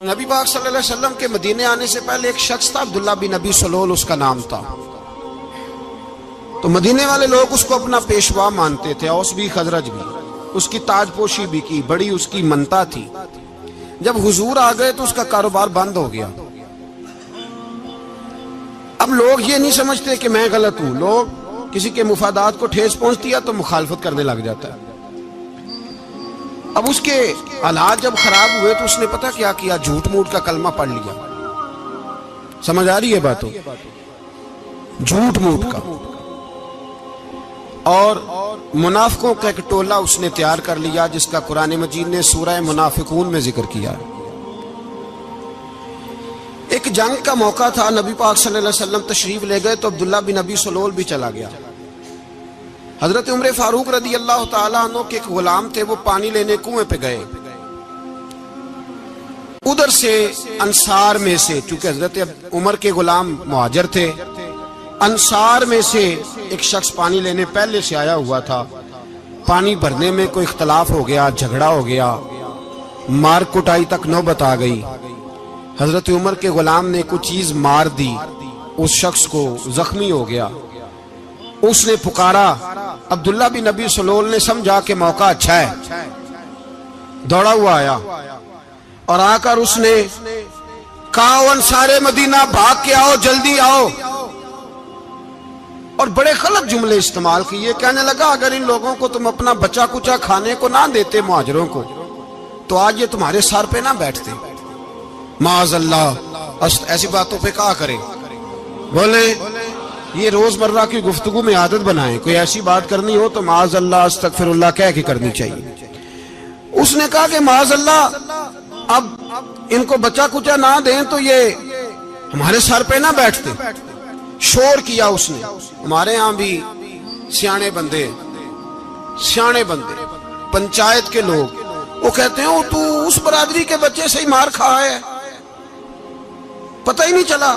نبی پاک صلی اللہ علیہ وسلم کے مدینے آنے سے پہلے ایک شخص تھا، عبداللہ بن ابی سلول اس کا نام تھا۔ تو مدینے والے لوگ اس کو اپنا پیشوا مانتے تھے، اوس بھی خزرج بھی، اس کی تاج پوشی بھی کی، بڑی اس کی منتا تھی۔ جب حضور آ گئے تو اس کا کاروبار بند ہو گیا۔ اب لوگ یہ نہیں سمجھتے کہ میں غلط ہوں، لوگ کسی کے مفادات کو ٹھیس پہنچتی ہے تو مخالفت کرنے لگ جاتا ہے۔ اب اس کے حالات جب خراب ہوئے تو اس نے پتہ کیا کیا، جھوٹ موٹ کا کلمہ پڑھ لیا۔ سمجھ آ رہی ہے باتوں؟ جھوٹ موٹ کا، اور منافقوں کا ایک ٹولہ اس نے تیار کر لیا جس کا قرآن مجید نے سورہ منافقون میں ذکر کیا۔ ایک جنگ کا موقع تھا، نبی پاک صلی اللہ علیہ وسلم تشریف لے گئے تو عبداللہ بن ابی سلول بھی چلا گیا۔ حضرت عمر فاروق رضی اللہ تعالیٰ عنہ کے ایک غلام تھے، وہ پانی لینے کنویں پہ گئے۔ ادھر سے انصار میں سے، چونکہ حضرت عمر کے غلام مہاجر تھے، انصار میں سے ایک شخص پانی لینے پہلے سے آیا ہوا تھا۔ پانی بھرنے میں کوئی اختلاف ہو گیا، جھگڑا ہو گیا، مار کٹائی تک نوبت آ گئی۔ حضرت عمر کے غلام نے کچھ چیز مار دی، اس شخص کو زخمی ہو گیا۔ اس نے پکارا، عبداللہ بن ابی سلول نے سمجھا کہ موقع اچھا ہے، دوڑا ہوا آیا اور آ کر اس نے کہا، انصار مدینہ بھاگ کے آؤ، جلدی آؤ، اور بڑے غلط جملے استعمال کیے۔ کہنے لگا، اگر ان لوگوں کو تم اپنا بچا کچا کھانے کو نہ دیتے مہاجروں کو تو آج یہ تمہارے سر پہ نہ بیٹھتے۔ معاذ اللہ، ایسی باتوں پہ کہا کرے، بولے یہ روزمرہ کی گفتگو میں عادت بنائیں، کوئی ایسی بات کرنی ہو تو معاذ اللہ استغفر اللہ کہہ کے کرنی چاہیے۔ اس نے کہا کہ معاذ اللہ، اب ان کو بچا کچا نہ دیں تو یہ ہمارے سر پہ نہ بیٹھتے۔ شور کیا اس نے۔ ہمارے ہاں بھی سیانے بندے پنچایت کے لوگ، وہ کہتے ہیں تو اس برادری کے بچے سے ہی مار کھا ہے، پتہ ہی نہیں چلا،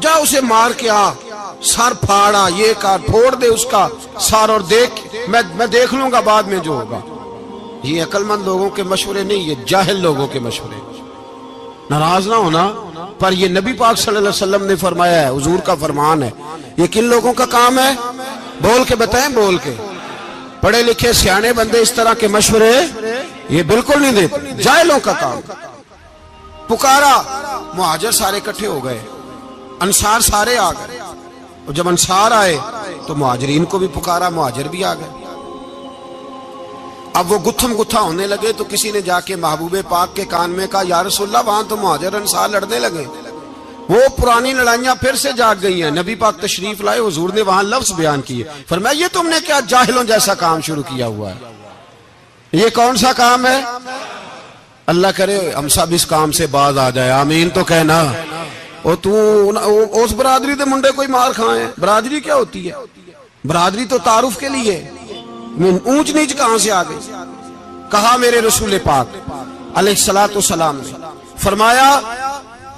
جا اسے مار کے آ، سر پھاڑا، یہ کار پھوڑ دے اس کا سر، اور دیکھ میں دیکھ لوں گا بعد میں جو ہوگا۔ یہ عقل مند لوگوں کے مشورے نہیں، یہ جاہل لوگوں کے مشورے۔ ناراض نہ ہونا، پر یہ نبی پاک صلی اللہ علیہ وسلم نے فرمایا ہے، حضور کا فرمان ہے۔ یہ کن لوگوں کا کام ہے؟ بول کے بتائیں، بول کے۔ پڑھے لکھے سیانے بندے اس طرح کے مشورے یہ بالکل نہیں دیتے، جاہلوں کا کام۔ پکارا، مہاجر سارے اکٹھے ہو گئے، انصار سارے آ گئے، اور جب انصار آئے تو مہاجرین کو بھی پکارا، مہاجر بھی آ گئے۔ اب وہ گتھم گتھا ہونے لگے تو کسی نے جا کے محبوب پاک کے کان میں کہا، یا رسول اللہ، وہاں تو مہاجر انصار لڑنے لگے، وہ پرانی لڑائیاں پھر سے جاگ گئی ہیں۔ نبی پاک تشریف لائے، حضور نے وہاں لفظ بیان کیے، فرمایا یہ تم نے کیا جاہلوں جیسا کام شروع کیا ہوا ہے؟ یہ کون سا کام ہے؟ اللہ کرے ہم سب اس کام سے باز آ جائے، آمین تو کہنا۔ اور تو اس برادری دے منڈے کوئی مار کھائے، برادری کیا ہوتی ہے؟ برادری تو تعارف کے لیے، اونچ نیچ کہاں سے آ گئی؟ کہا میرے رسول پاک علیہ الصلوۃ والسلام نے، فرمایا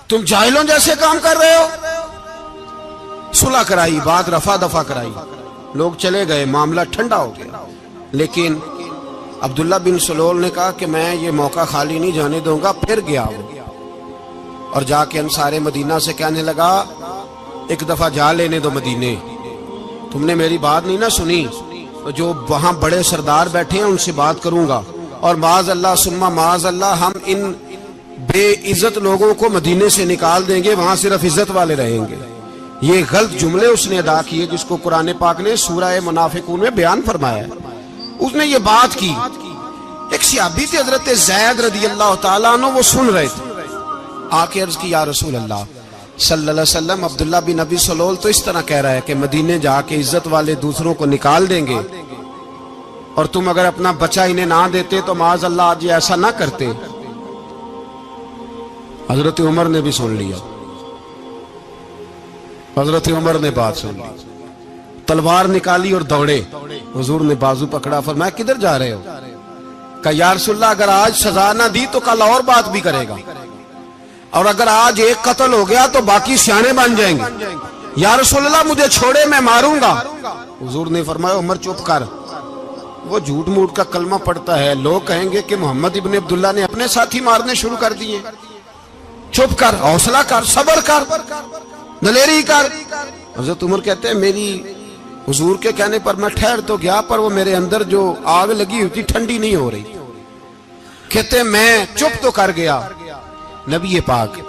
تم جاہلوں جیسے کام کر رہے ہو۔ صلح کرائی، بات رفع دفع کرائی، لوگ چلے گئے، معاملہ ٹھنڈا ہو گیا۔ لیکن عبداللہ بن سلول نے کہا کہ میں یہ موقع خالی نہیں جانے دوں گا۔ پھر گیا وہ، اور جا کے انصار مدینہ سے کہنے لگا، ایک دفعہ جا لینے دو مدینے، تم نے میری بات نہیں نہ سنی، جو وہاں بڑے سردار بیٹھے ہیں ان سے بات کروں گا، اور معاذ اللہ ثم معاذ اللہ ہم ان بے عزت لوگوں کو مدینے سے نکال دیں گے، وہاں صرف عزت والے رہیں گے۔ یہ غلط جملے اس نے ادا کیے جس کو قرآن پاک نے سورہ منافقون میں بیان فرمایا ہے۔ اس نے یہ بات کی۔ ایک صحابی تھے حضرت زید رضی اللہ تعالیٰ عنہ، وہ سن رہے تھے، آ کے عرض کی، یا رسول اللہ صلی اللہ علیہ وسلم، عبداللہ بن ابی سلول تو اس طرح کہہ رہا ہے کہ مدینے جا کے عزت والے دوسروں کو نکال دیں گے، اور تم اگر اپنا بچہ انہیں نہ دیتے تو معاذ اللہ آج یہ ایسا نہ کرتے۔ حضرت عمر نے بھی سن لیا، حضرت عمر نے بات سن لی، تلوار نکالی اور دوڑے۔ حضور نے بازو پکڑا، فرمایا کدھر جا رہے ہو؟ کہا یا رسول اللہ، اگر آج سزا نہ دی تو کل اور بات بھی کرے گا، اور اگر آج ایک قتل ہو گیا تو باقی سیانے بن جائیں گے۔ یا رسول اللہ مجھے چھوڑے، میں ماروں گا۔ حضور نے فرمایا عمر چپ کر، وہ جھوٹ موٹ کا کلمہ پڑھتا ہے، لوگ کہیں گے کہ محمد ابن عبداللہ نے اپنے ساتھی مارنے شروع کر دیے۔ چپ کر، حوصلہ کر، صبر کر، دلیری کر۔ حضرت عمر کہتے ہیں میری حضور کے کہنے پر میں ٹھہر تو گیا، پر وہ میرے اندر جو آگ لگی ہوئی تھی ٹھنڈی نہیں ہو رہی۔ کہتے ہیں میں چپ تو کر گیا۔ نبی پاک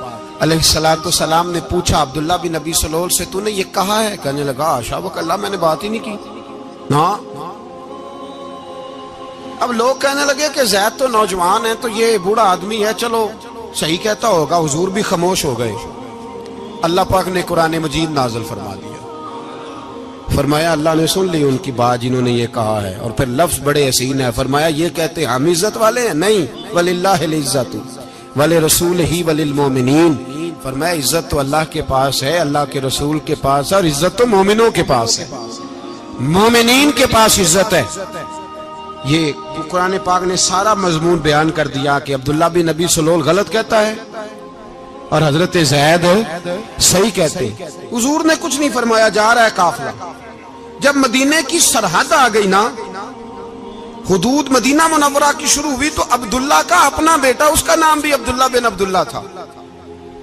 علیہ السلام نے پوچھا عبداللہ بن ابی سلول سے تو نے یہ کہا ہے؟ کہنے لگا حاشا و کلا، میں نے بات ہی نہیں کی نا۔ اب لوگ کہنے لگے کہ زید تو نوجوان ہے تو یہ بوڑھا آدمی ہے، چلو صحیح کہتا ہوگا۔ حضور بھی خاموش ہو گئے۔ اللہ پاک نے قرآن مجید نازل فرما دیا، فرمایا اللہ نے سن لی ان کی بات جنہوں نے یہ کہا ہے، اور پھر لفظ بڑے حسین ہے، فرمایا یہ کہتے ہم عزت والے ہیں؟ نہیں، وللہ العزت ولرسولہ وللمؤمنین، فرمایا عزت تو اللہ کے پاس ہے، اللہ کے رسول کے پاس ہے، اور عزت تو مومنوں کے پاس ہے، مومنین کے پاس عزت ہے۔ یہ قرآن پاک نے سارا مضمون بیان کر دیا کہ عبداللہ بن ابی سلول غلط کہتا ہے اور حضرت زید صحیح کہتے ہیں۔ حضور نے کچھ نہیں فرمایا، جا رہا ہے قافلہ۔ جب مدینے کی سرحد آ گئی نا، حدود مدینہ منورہ کی شروع ہوئی، تو عبداللہ کا اپنا بیٹا، اس کا نام بھی عبداللہ بن عبداللہ تھا،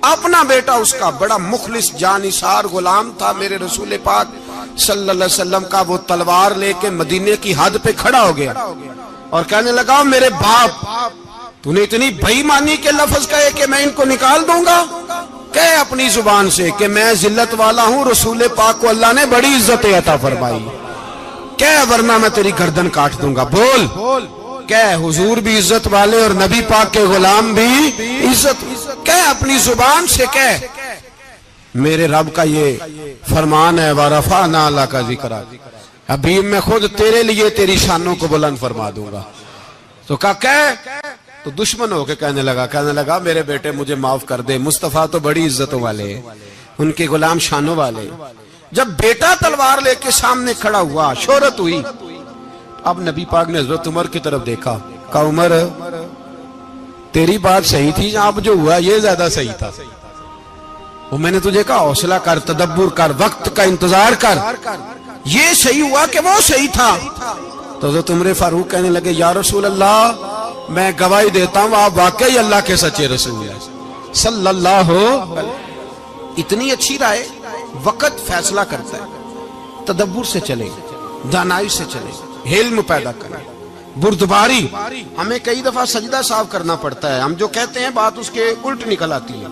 اپنا بیٹا اس کا بڑا مخلص جانثار غلام تھا میرے رسول پاک صلی اللہ علیہ وسلم کا، وہ تلوار لے کے مدینے کی حد پہ کھڑا ہو گیا اور کہنے لگا میرے باپ تو نے اتنی بے ایمانی کے لفظ کہے کہ میں ان کو نکال دوں گا؟ کہے اپنی زبان سے کہ میں ذلت والا ہوں، رسول پاک کو اللہ نے بڑی عزت عطا فرمائی، کہے ورنہ میں تیری گردن کاٹ دوں گا۔ بول، کہے حضور بھی عزت والے اور نبی پاک کے غلام بھی عزت، کہے اپنی زبان سے، کہے میرے رب کا یہ فرمان ہے وَرَفَعْنَا لَكَ ذِكْرَكَ، ابھی میں خود تیرے لیے تیری شانوں کو بلند فرما دوں گا۔ تو کہا کہے، تو دشمن ہو کے کہنے لگا میرے بیٹے مجھے معاف کر دے، مصطفیٰ تو بڑی عزتوں والے ہیں، ان کے غلام شانوں والے۔ جب بیٹا تلوار لے کے سامنے کھڑا ہوا، شہرت ہوئی، اب نبی پاک نے حضرت عمر کی طرف دیکھا، کہا عمر تیری بات صحیح تھی، اب جو ہوا یہ زیادہ صحیح تھا، وہ میں نے تجھے کہا حوصلہ کر، تدبر کر، وقت کا انتظار کر، یہ صحیح ہوا کہ وہ صحیح تھا۔ تو حضرت عمر فاروق کہنے لگے یا رسول اللہ میں گواہی دیتا ہوں آپ واقعی اللہ کے سچے رسول ہیں صلی اللہ علیہ۔ اتنی اچھی رائے، وقت فیصلہ کرتا ہے، تدبر سے چلے، دانائی سے چلے، علم پیدا کریں، بردباری۔ ہمیں کئی دفعہ سجدہ صاف کرنا پڑتا ہے، ہم جو کہتے ہیں بات اس کے الٹ نکل آتی ہے۔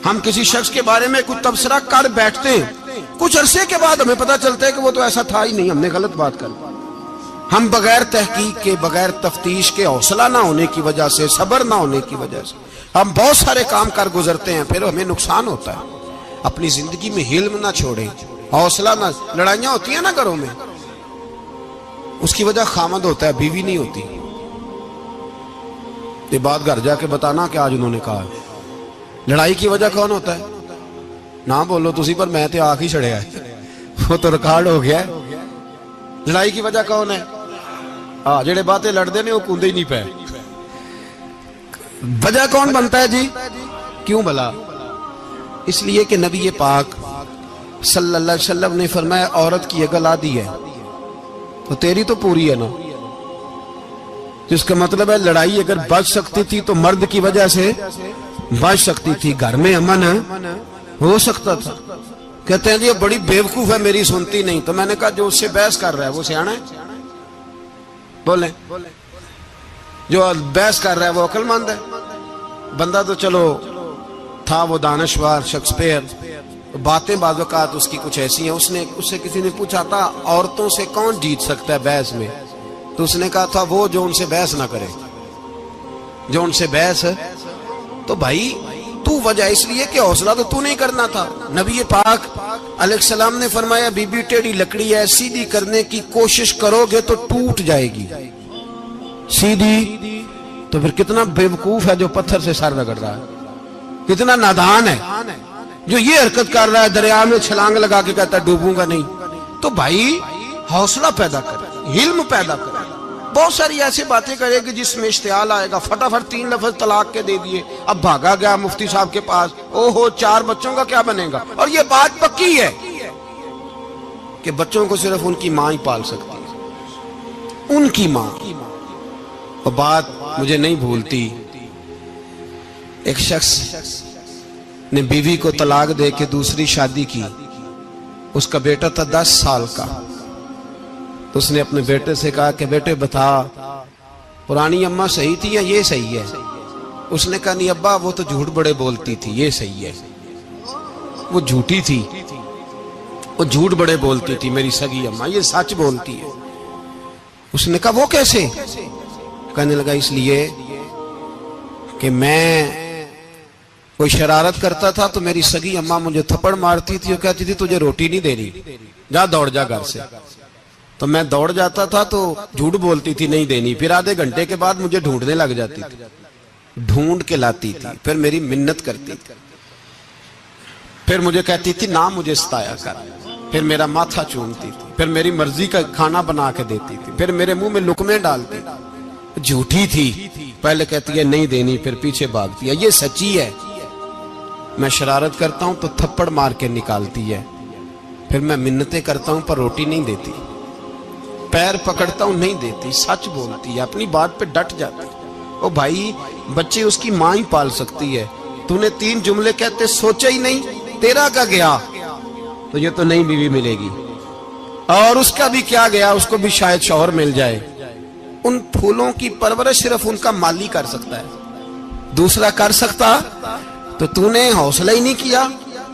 ہم کسی شخص کے بارے میں کچھ تبصرہ کر بیٹھتے ہیں، کچھ عرصے کے بعد ہمیں پتہ چلتا ہے کہ وہ تو ایسا تھا ہی نہیں، ہم نے غلط بات کر۔ ہم بغیر تحقیق کے، بغیر تفتیش کے، حوصلہ نہ ہونے کی وجہ سے، صبر نہ ہونے کی وجہ سے ہم بہت سارے کام کر گزرتے ہیں، پھر ہمیں نقصان ہوتا ہے۔ اپنی زندگی میں علم نہ چھوڑیں، حوصلہ نہ، لڑائیاں ہوتی ہیں نا گھروں میں، اس کی وجہ خامد ہوتا ہے، بیوی نہیں ہوتی۔ یہ بات گھر جا کے بتانا کہ آج انہوں نے کہا لڑائی کی وجہ کون ہوتا ہے؟ نہ بولو تسی، پر میں تے آنکھ ہی چھڑیا ہے، وہ تو ریکارڈ ہو گیا ہے۔ لڑائی کی وجہ کون ہے؟ جڑے باتیں لڑتے ہیں وہ کندے ہی نہیں پے۔ وجہ کون بنتا ہے جی؟ کیوں بھلا؟ اس لیے کہ نبی پاک صلی اللہ علیہ وسلم نے فرمایا عورت کی اگل آدھی ہے تو تیری تو پوری ہے نا، جس کا مطلب ہے لڑائی اگر بچ سکتی تھی تو مرد کی وجہ سے بچ سکتی تھی، گھر میں امن ہو سکتا تھا۔ کہتے ہیں جی بڑی بیوقوف ہے، میری سنتی نہیں۔ تو میں نے کہا جو اس سے بحث کر رہا ہے وہ سیانا ہے؟ بولیں، جو بحث کر رہا ہے وہ عقل مند ہے؟ بندہ تو چلو تھا وہ دانشور شیکسپیئر، باتیں بعض اوقات اس کی کچھ ایسی ہیں۔ اس سے کسی نے پوچھا تھا عورتوں سے کون جیت سکتا ہے بحث میں، تو اس نے کہا تھا وہ جو ان سے بحث نہ کرے، جو ان سے بحث۔ تو بھائی تو وجہ اس لیے کہ حوصلہ تو نہیں کرنا تھا۔ نبی پاک علیہ السلام نے فرمایا بی بی ٹیڑھی لکڑی ہے، سیدھی کرنے کی کوشش کرو گے تو ٹوٹ جائے گی سیدھی۔ تو پھر کتنا بیوقوف ہے جو پتھر سے سر رگڑ رہا ہے، کتنا نادان ہے جو یہ حرکت کر رہا ہے، دریا میں چھلانگ لگا کے کہتا ہے ڈوبوں گا نہیں۔ تو بھائی حوصلہ پیدا کرے، علم پیدا کرے۔ بہت ساری ایسی باتیں کرے کہ جس میں اشتعال آئے گا، فٹافٹ 3 لفظ طلاق کے دے دیے، اب بھاگا گیا مفتی صاحب کے پاس، اوہو 4 بچوں کا کیا بنے گا؟ اور یہ بات پکی ہے کہ بچوں کو صرف ان کی ماں ہی پال سکتی ہے، ان کی ماں۔ اور بات مجھے نہیں بھولتی، ایک شخص نے بیوی کو طلاق دے کے دوسری شادی کی. اس کا بیٹا تھا 10 سال کا. تو اس نے اپنے بیٹے سے کہا کہ بیٹے بتا پرانی اماں صحیح تھی یا یہ صحیح ہے؟ اس نے کہا نہیں ابا وہ تو جھوٹ بڑے بولتی تھی، یہ صحیح ہے. وہ جھوٹی تھی، وہ جھوٹ بڑے بولتی تھی میری سگی اماں، یہ سچ بولتی ہے. اس نے کہا وہ کیسے؟ کہنے لگا اس لیے کہ میں کوئی شرارت کرتا تھا تو میری سگی اماں مجھے تھپڑ مارتی تھی اور کہتی تھی تجھے روٹی نہیں دینی، جا دوڑ جا گھر سے. تو میں دوڑ جاتا تھا تو جھوٹ بولتی تھی نہیں دینی، پھر آدھے گھنٹے کے بعد مجھے ڈھونڈنے لگ جاتی تھی، ڈھونڈ کے لاتی تھی، پھر میری منت کرتی تھی، پھر مجھے کہتی تھی نہ مجھے ستایا کر، پھر میرا ماتھا چومتی تھی، پھر میری مرضی کا کھانا بنا کے دیتی تھی، پھر میرے منہ میں لقمے ڈالتی تھی. جھوٹی تھی، پہلے کہتی ہے نہیں دینی پھر پیچھے بھاگتی ہے. یہ سچی ہے، میں شرارت کرتا ہوں تو تھپڑ مار کے نکالتی ہے، پھر میں منتیں کرتا ہوں پر روٹی نہیں دیتی، پیر پکڑتا ہوں نہیں دیتی. سچ بولتی ہے، اپنی بات پہ ڈٹ جاتی. او بھائی بچے اس کی ماں ہی پال سکتی ہے، تو نے 3 جملے کہتے سوچا ہی نہیں، تیرا کا گیا تو یہ تو نئی بیوی ملے گی، اور اس کا بھی کیا گیا، اس کو بھی شاید شوہر مل جائے. ان پھولوں کی پرورش صرف ان کا مالی کر سکتا ہے، دوسرا کر سکتا؟ تو نے حوصلہ ہی نہیں کیا.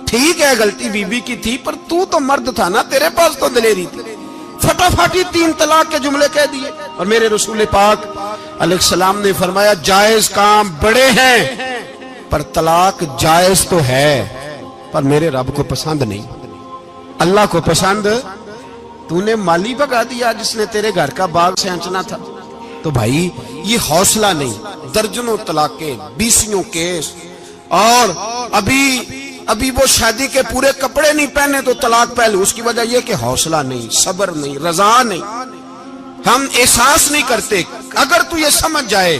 ٹھیک ہے غلطی بی بی کی تھی پر تو مرد تھا نا، تیرے پاس تو دلیری تھی. فٹافٹ 3 طلاق کے جملے کہہ دیے. اور میرے رسول پاک علیہ السلام نے فرمایا جائز کام بڑے ہیں پر طلاق جائز تو ہے پر میرے رب کو پسند نہیں، اللہ کو پسند. تو نے مالی بگا دیا جس نے تیرے گھر کا باغ سینچنا تھا. تو بھائی یہ حوصلہ نہیں، درجنوں طلاقیں، 20 کیس، اور ابھی وہ شادی کے پورے کپڑے نہیں پہنے تو طلاق پہلے. اس کی وجہ یہ کہ حوصلہ نہیں، صبر نہیں، رضا نہیں، ہم احساس نہیں کرتے. اگر تو یہ سمجھ جائے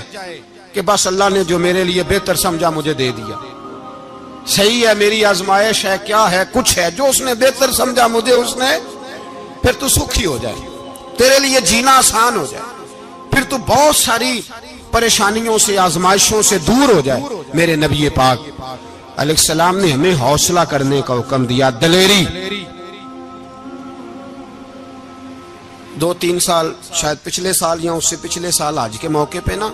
کہ بس اللہ نے جو میرے لیے بہتر سمجھا مجھے دے دیا، صحیح ہے میری آزمائش ہے، کیا ہے کچھ ہے جو اس نے بہتر سمجھا مجھے اس نے، پھر تو سکھی ہو جائے، تیرے لیے جینا آسان ہو جائے، پھر تو بہت ساری پریشانیوں سے آزمائشوں سے دور ہو جائے. میرے نبی پاک علیہ السلام نے ہمیں حوصلہ کرنے کا حکم دیا، دلیری. 2-3 سال شاید پچھلے سال یا اس سے پچھلے سال حج کے موقع پہ نا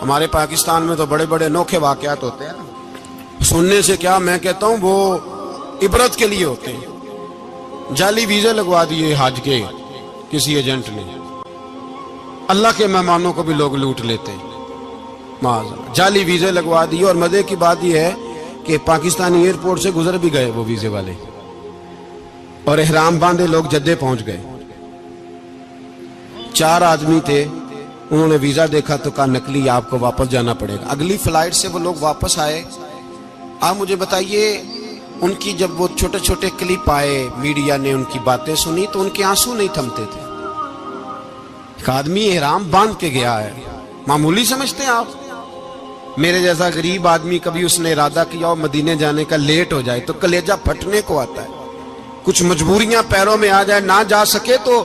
ہمارے پاکستان میں تو بڑے بڑے انوکھے واقعات ہوتے ہیں. سننے سے کیا میں کہتا ہوں وہ عبرت کے لیے ہوتے ہیں. جعلی ویزے لگوا دیے حج کے کسی ایجنٹ نے، اللہ کے مہمانوں کو بھی لوگ لوٹ لیتے ہیں. جعلی ویزے لگوا دیے. اور مزے کی بات یہ ہے کہ پاکستانی ایئرپورٹ سے گزر بھی گئے وہ ویزے والے، اور احرام باندھے لوگ جدے پہنچ گئے. 4 آدمی تھے، انہوں نے ویزا دیکھا تو کہا نقلی آپ کو واپس جانا پڑے گا. اگلی فلائٹ سے وہ لوگ واپس آئے. آپ مجھے بتائیے ان کی جب وہ چھوٹے چھوٹے کلپ آئے، میڈیا نے ان کی باتیں سنی تو ان کے آنسو نہیں تھمتے تھے. ایک آدمی احرام باندھ کے گیا ہے، معمولی سمجھتے ہیں آپ؟ میرے جیسا غریب آدمی کبھی اس نے ارادہ کیا اور مدینے جانے کا لیٹ ہو جائے تو کلیجہ پھٹنے کو آتا ہے. کچھ مجبوریاں پیروں میں آ جائے، نہ جا سکے تو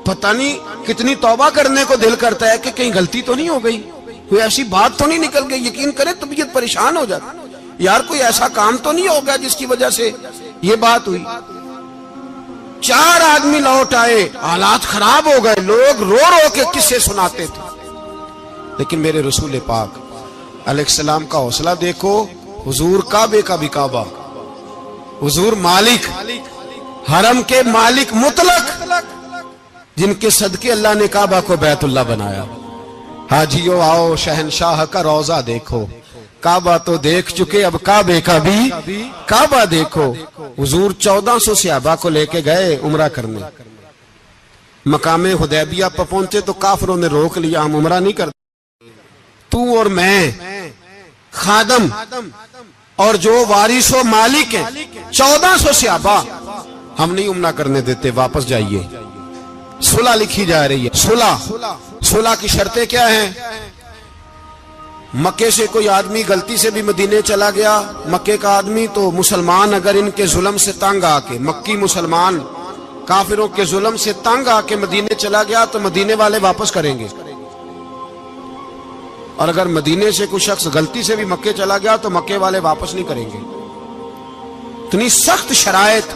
پتہ نہیں کتنی توبہ کرنے کو دل کرتا ہے کہ کہیں غلطی تو نہیں ہو گئی، کوئی ایسی بات تو نہیں نکل گئی. یقین کریں طبیعت پریشان ہو جاتی، یار کوئی ایسا کام تو نہیں ہو گیا جس کی وجہ سے یہ بات ہوئی. 4 آدمی لوٹ آئے، حالات خراب ہو گئے، لوگ رو رو کے قصے سناتے تھے. لیکن میرے رسول پاک علیہ السلام کا حوصلہ دیکھو. حضور کعبے کا بھی کعبہ، حضور مالک، حرم کے مالک مطلق، جن کے صدقے اللہ نے کعبہ کو بیت اللہ بنایا. حاجیو آؤ شہنشاہ کا روضہ دیکھو، کعبہ تو دیکھ چکے اب کعبے کا بھی کعبہ دیکھو. حضور 1400 صحابہ کو لے کے گئے عمرہ کرنے. مقام حدیبیہ پر پہنچے تو کافروں نے روک لیا، ہم عمرہ نہیں کرتے. تو اور میں خادم اور جو وارث و مالک ہیں 1400 صحابہ، ہم نہیں عمرہ کرنے دیتے، واپس جائیے. صلح لکھی جا رہی ہے. صلح کی شرطیں کیا ہیں؟ مکے سے کوئی آدمی غلطی سے بھی مدینے چلا گیا، مکے کا آدمی، تو مسلمان اگر ان کے ظلم سے تنگ آ کے، مکی مسلمان کافروں کے ظلم سے تنگ آ کے مدینے چلا گیا تو مدینے والے واپس کریں گے. اور اگر مدینے سے کوئی شخص غلطی سے بھی مکے چلا گیا تو مکے والے واپس نہیں کریں گے. اتنی سخت شرائط.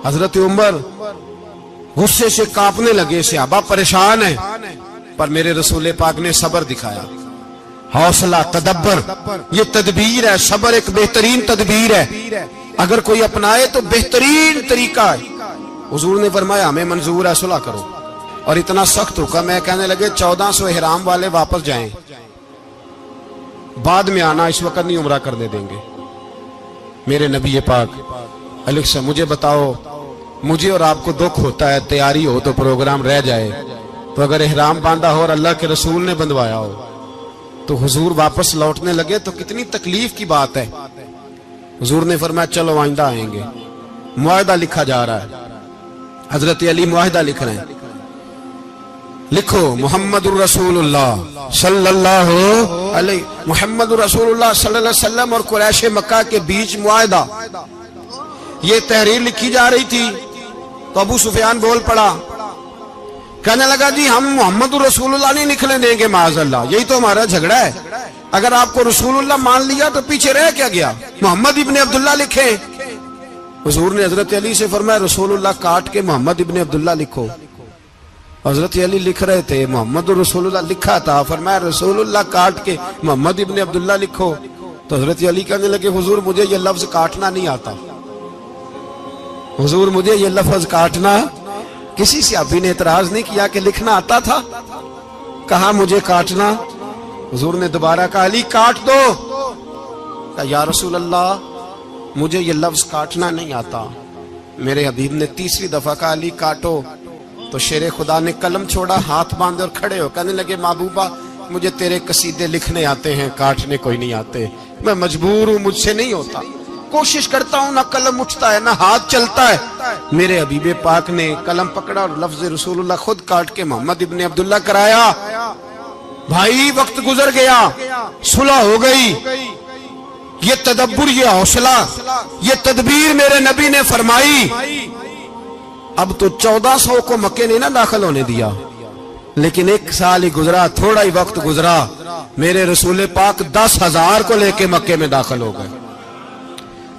حضرت عمر غصے سے کانپنے لگے, صحابہ پریشان ہیں, پر میرے رسول پاک نے صبر دکھایا, حوصلہ, تدبر. یہ تدبیر ہے, صبر ایک بہترین تدبیر ہے, اگر کوئی اپنائے تو بہترین طریقہ ہے. حضور نے فرمایا ہمیں منظور ہے, صلح کرو. اور اتنا سخت حکم ہے, کہنے لگے 1400 احرام والے واپس جائیں, بعد میں آنا, اس وقت نہیں عمرہ کرنے دیں گے. میرے نبی پاک علیہ السلام, مجھے بتاؤ, مجھے اور آپ کو دکھ ہوتا ہے تیاری ہو تو پروگرام رہ جائے, تو اگر احرام باندھا ہو اور اللہ کے رسول نے بندھوایا ہو تو حضور واپس لوٹنے لگے تو کتنی تکلیف کی بات ہے. حضور نے فرمایا چلو آئندہ آئیں گے. معاہدہ لکھا جا رہا ہے, حضرت علی معاہدہ لکھ رہے ہیں. لکھو محمد الرسول اللہ صلی اللہ علیہ, محمد الرسول اللہ صلی اللہ علیہ وسلم اور قریش مکہ کے بیچ معاہدہ. یہ تحریر لکھی جا رہی تھی تو ابو سفیان بول پڑا, کہنے لگا جی ہم محمد الرسول اللہ نہیں لکھنے دیں گے معاذ اللہ, یہی تو ہمارا جھگڑا ہے. اگر آپ کو رسول اللہ مان لیا تو پیچھے رہ کیا گیا, محمد ابن عبداللہ لکھیں. حضور نے حضرت علی سے فرمایا رسول اللہ کاٹ کے محمد ابن عبداللہ لکھو. حضرت علی لکھ رہے تھے, محمد الرسول اللہ لکھا تھا, فرمایا رسول اللہ کاٹ کے محمد ابن عبداللہ لکھو. تو حضرت علی کہنے لگے حضور مجھے یہ لفظ کاٹنا نہیں آتا, حضور مجھے یہ لفظ کاٹنا. کسی صحابی نے اعتراض نہیں کیا کہ لکھنا آتا تھا, کہا مجھے کاٹنا. حضور نے دوبارہ کہا علی کاٹ دو. کہا یا رسول اللہ مجھے یہ لفظ کاٹنا نہیں آتا. میرے حبیب نے تیسری دفعہ کہا علی کاٹو. تو شیر خدا نے قلم چھوڑا, ہاتھ باندھے اور کھڑے ہو کہنے لگے محبوبہ مجھے تیرے قصیدے لکھنے آتے ہیں, کاٹنے کوئی نہیں آتے. میں مجبور ہوں, مجھ سے نہیں ہوتا, کوشش کرتا ہوں, نہ قلم اٹھتا ہے نہ ہاتھ چلتا ہے. میرے حبیب پاک نے قلم پکڑا اور لفظ رسول اللہ خود کاٹ کے محمد ابن عبداللہ کرایا. بھائی وقت گزر گیا, صلح ہو گئی. یہ تدبر, یہ حوصلہ, یہ تدبیر میرے نبی نے فرمائی. اب تو 1400 کو مکے نے نہ داخل ہونے دیا, لیکن 1 سال ہی گزرا, تھوڑا ہی وقت گزرا, میرے رسول پاک 10,000 کو لے کے مکے میں داخل ہو گئے.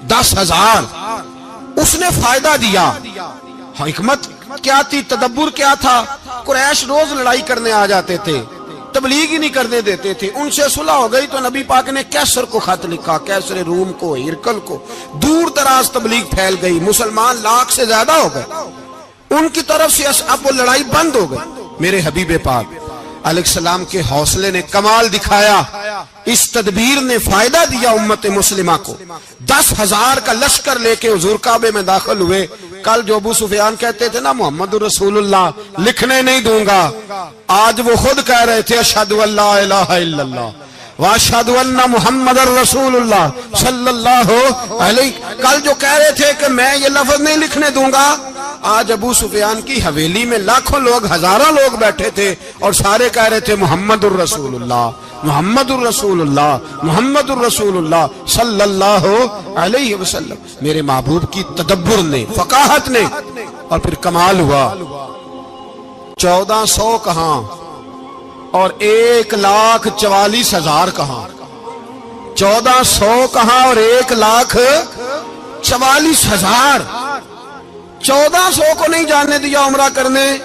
10,000 اس نے فائدہ دیا. حکمت کیا تھی, تدبر کیا تھا. قریش روز لڑائی کرنے آ جاتے تھے, تبلیغ ہی نہیں کرنے دیتے تھے. ان سے صلح ہو گئی تو نبی پاک نے کیسر کو خط لکھا, کیسر روم کو, ہرکل کو. دور دراز تبلیغ پھیل گئی, مسلمان 100,000 سے زیادہ ہو گئے. ان کی طرف سے اب وہ لڑائی بند ہو گئی. میرے حبیب پاک علیہ السلام کے حوصلے نے کمال دکھایا, اس تدبیر نے فائدہ دیا امت مسلمہ کو. 10,000 کا لشکر لے کے حضور کعبے میں داخل ہوئے. کل جو ابو سفیان کہتے تھے نا محمد رسول اللہ لکھنے نہیں دوں گا, آج وہ خود کہہ رہے تھے اشہد ان لا الہ الا اللہ واشہد ان محمد رسول اللہ صلی اللہ علیہ. کل جو کہہ رہے تھے کہ میں یہ لفظ نہیں لکھنے دوں گا, آج ابو سفیان کی حویلی میں لاکھوں لوگ, ہزاروں لوگ بیٹھے تھے اور سارے کہہ رہے تھے محمد الرسول اللہ, محمد الرسول اللہ, محمد الرسول اللہ صلی اللہ علیہ وسلم. میرے محبوب کی تدبر نے, فقاہت نے, اور پھر کمال ہوا. 1400 کہاں اور 1,44,000 کہاں. 1400 کہاں اور 1,44,000. 1400 کو نہیں جانے دیا عمرہ کرنے.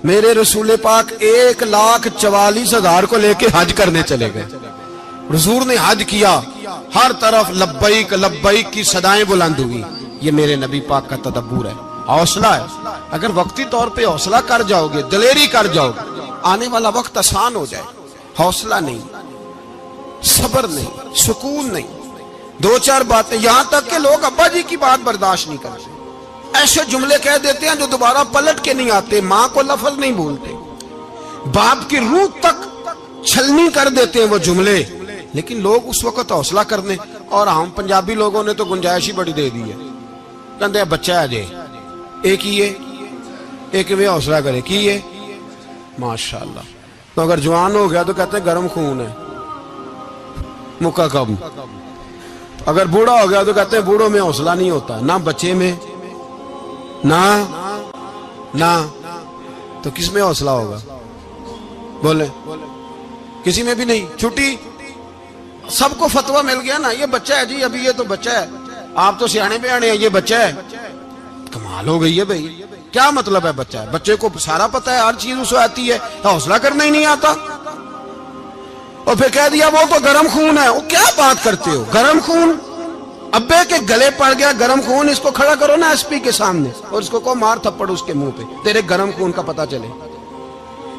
میرے رسول پاک 1,44,000 کو لے کے حج کرنے چلے گئے. حضور نے حج کیا, ہر طرف لبیک لبیک کی صدائیں بلند ہوئی. یہ میرے نبی پاک کا تدبر ہے, حوصلہ ہے. اگر وقتی طور پہ حوصلہ کر جاؤ گے, دلیری کر جاؤ گے, آنے والا وقت آسان ہو جائے. حوصلہ نہیں, صبر نہیں, سکون نہیں, 2-4 باتیں, یہاں تک کہ لوگ ابا جی کی بات برداشت نہیں کرتے, ایسے جملے کہہ دیتے ہیں جو دوبارہ پلٹ کے نہیں آتے. ماں کو لفظ نہیں بولتے, باپ کی روح تک چھلنی کر دیتے ہیں وہ جملے. لیکن لوگ اس وقت حوصلہ کرنے, اور ہم پنجابی لوگوں نے تو گنجائش ہی بڑی دے دی ہے. کہتے ہیں بچہ ہے جے, ایک ہی ہے, ایک میں حوصلہ کرے کی ہے ماشاءاللہ. تو اگر جوان ہو گیا تو کہتے ہیں گرم خون ہے, مکہ کم. اگر بوڑھا ہو گیا تو کہتے ہیں بوڑھوں میں حوصلہ نہیں ہوتا, نہ بچے میں نہ. تو کس میں حوصلہ ہوگا, بولے کسی میں بھی نہیں. چھٹی سب کو فتویٰ مل گیا نا, یہ بچہ ہے جی, ابھی یہ تو بچہ ہے, آپ تو سیانے بیانے ہیں, یہ بچہ ہے. کمال ہو گئی ہے بھائی. کیا مطلب ہے بچہ ہے؟ بچے کو سارا پتہ ہے, ہر چیز اسے آتی ہے, حوصلہ کرنا ہی نہیں آتا. اور پھر کہہ دیا وہ تو گرم خون ہے. وہ کیا بات کرتے ہو, گرم خون؟ ابے کے گلے پڑ گیا گرم خون, اس کو کھڑا کرو نا ایس پی کے سامنے اور اس کو مار تھپڑ اس کے منہ پہ, تیرے گرم خون کا پتہ چلے.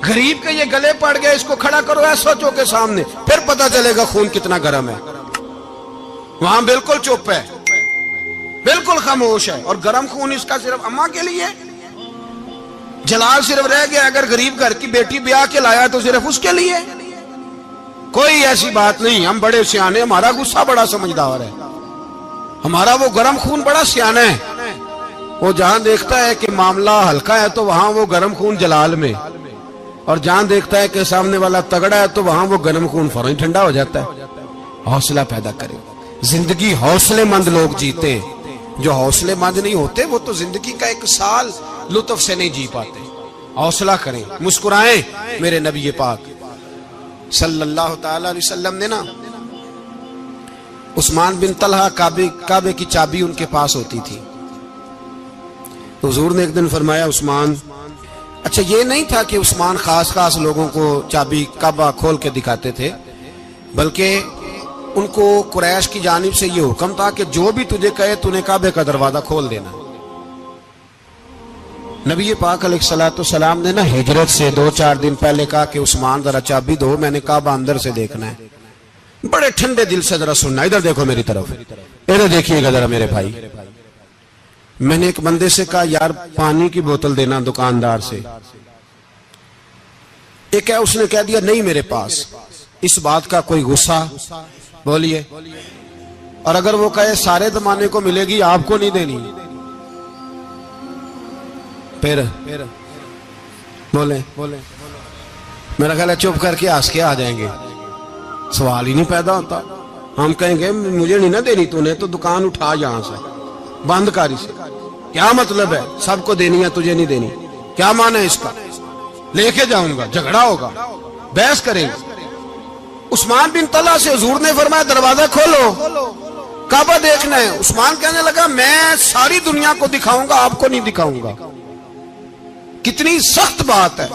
غریب کے یہ گلے پڑ گیا, اس کو کھڑا کرو ایس ایچ او کے سامنے, پھر پتہ چلے گا خون کتنا گرم ہے. وہاں بالکل چپ ہے, بالکل خاموش ہے. اور گرم خون اس کا صرف اماں کے لیے, جلال صرف رہ گیا اگر غریب گھر کی بیٹی بیاہ کے لایا تو صرف اس کے لیے. کوئی ایسی بات نہیں. ہم بڑے سیانے, ہمارا غصہ بڑا سمجھدار ہے, ہمارا وہ گرم خون بڑا سیانا ہے. وہ جہاں دیکھتا ہے کہ معاملہ ہلکا ہے تو وہاں وہ گرم خون جلال میں, اور جہاں دیکھتا ہے کہ سامنے والا تگڑا ہے تو وہاں وہ گرم خون فوراً ٹھنڈا ہو جاتا ہے. حوصلہ پیدا کرے. زندگی حوصلے مند لوگ جیتے ہیں, جو حوصلے مند نہیں ہوتے وہ تو زندگی کا ایک سال لطف سے نہیں جی پاتے. حوصلہ کریں, مسکرائیں. میرے نبی پاک صلی اللہ تعالی علیہ وسلم نے نا عثمان بن طلحہ, کعبے کی چابی ان کے پاس ہوتی تھی. حضور نے ایک دن فرمایا عثمان, اچھا یہ نہیں تھا کہ عثمان خاص لوگوں کو چابی کعبہ کھول کے دکھاتے تھے, بلکہ ان کو قریش کی جانب سے یہ حکم تھا کہ جو بھی تجھے کہے تو نے کعبے کا دروازہ کھول دینا. نبی پاک علیہ الصلوۃ والسلام نے نا ہجرت سے 2-4 دن پہلے کہا کہ عثمان ذرا چابی دو, میں نے کعبہ اندر سے دیکھنا ہے. بڑے ٹھنڈے دل سے ذرا سننا, ادھر دیکھو میری طرف, ادھر دیکھیے گا ذرا میرے بھائی. میں نے ایک بندے سے کہا یار پانی کی بوتل دینا دکاندار سے. ایک ہے, اس نے کہہ دیا نہیں میرے پاس. اس بات کا کوئی غصہ بولیے, اور اگر وہ کہے سارے زمانے کو ملے گی آپ کو نہیں دینی, پھر بولے میرا خیال ہے چپ کر کے ہنس کے آ جائیں گے, سوال ہی نہیں پیدا ہوتا. ہم کہیں گے مجھے نہیں نہ دینی, تو نے تو دکان اٹھا یہاں سے, بند کاری سے. کیا مطلب ہے سب کو دینی ہے تجھے نہیں دینی؟ کیا معنی ہے اس کا؟ لے کے جاؤں گا, جھگڑا ہوگا, بحث کریں گے. عثمان بن طلحہ سے حضور نے فرمایا دروازہ کھولو, کعبہ دیکھنا ہے. عثمان کہنے لگا میں ساری دنیا کو دکھاؤں گا, آپ کو نہیں دکھاؤں گا. کتنی سخت بات ہے,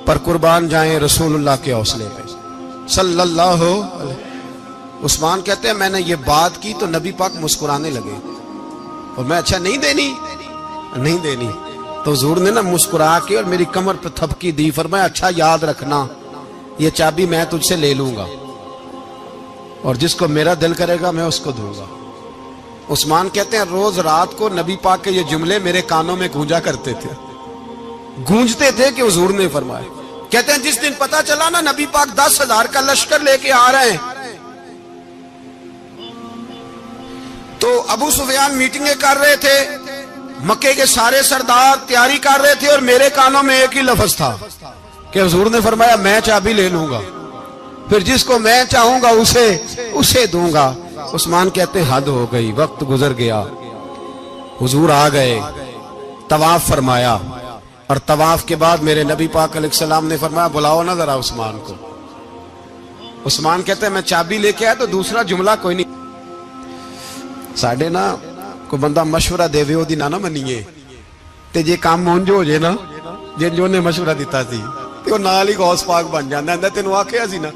پر قربان جائیں رسول اللہ کے حوصلے پہ صلی اللہ علیہ. عثمان کہتے ہیں میں نے یہ بات کی تو نبی پاک مسکرانے لگے, اور میں اچھا نہیں دینی, تو حضور نے نا مسکرا کے اور میری کمر پہ تھپکی دی, فرمایا اچھا یاد رکھنا یہ چابی میں تجھ سے لے لوں گا, اور جس کو میرا دل کرے گا میں اس کو دوں گا. عثمان کہتے ہیں روز رات کو نبی پاک کے یہ جملے میرے کانوں میں گونجتے تھے کہ حضور نے فرمایا. کہتے ہیں جس دن پتا چلا نا نبی پاک 10,000 کا لشکر لے کے آ رہے ہیں, تو ابو سفیان میٹنگیں کر رہے تھے, مکے کے سارے سردار تیاری کر رہے تھے, اور میرے کانوں میں ایک ہی لفظ تھا کہ حضور نے فرمایا میں چابی لے لوں گا, پھر جس کو میں چاہوں گا اسے دوں گا. عثمان کہتے ہیں حد ہو گئی, وقت گزر گیا, حضور آ گئے, طواف فرمایا, اور طواف کے بعد میرے نبی پاک علیہ السلام نے فرمایا بلاؤ نا ذرا عثمان کو. عثمان کہتے ہیں میں چابی لے کے آیا تو دوسرا جملہ کوئی نہیں. ساڑھے نا کوئی بندہ مشورہ دے وے دی نہ منیے, تے جے کام مونجو ہو جے نا, جن جو نے مشورہ دیتا سی تے وہ نال ہی غوث پاک بن جاندا ہے. تینوں آکھیا سی نا,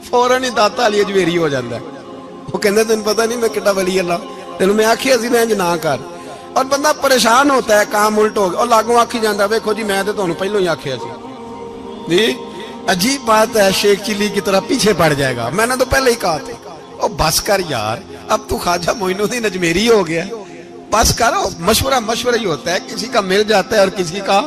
فوراً ہی داتا علی اجمیری ہو جاندا ہے. وہ کہندا تینوں پتہ نہیں میں کڈا ولی اللہ, تینوں میں آکھیا سی میں انج نہ کر, اور بندہ پریشان ہوتا ہے, کام الٹ ہو گیا, اور لاگوں آکھی جاندا ویکھو جی میں تے تانوں پہلوں ہی آکھیا سی جی. عجیب بات ہے, شیخ چلی کی طرح پیچھے پڑ جائے گا, میں نے تو پہلے ہی کہا تھا. او بس کر یار, اب تو خواجہ معین الدین اجمیری ہو گیا, بس کرو. مشورہ ہی ہوتا ہے, کسی کا مل جاتا ہے اور کسی کا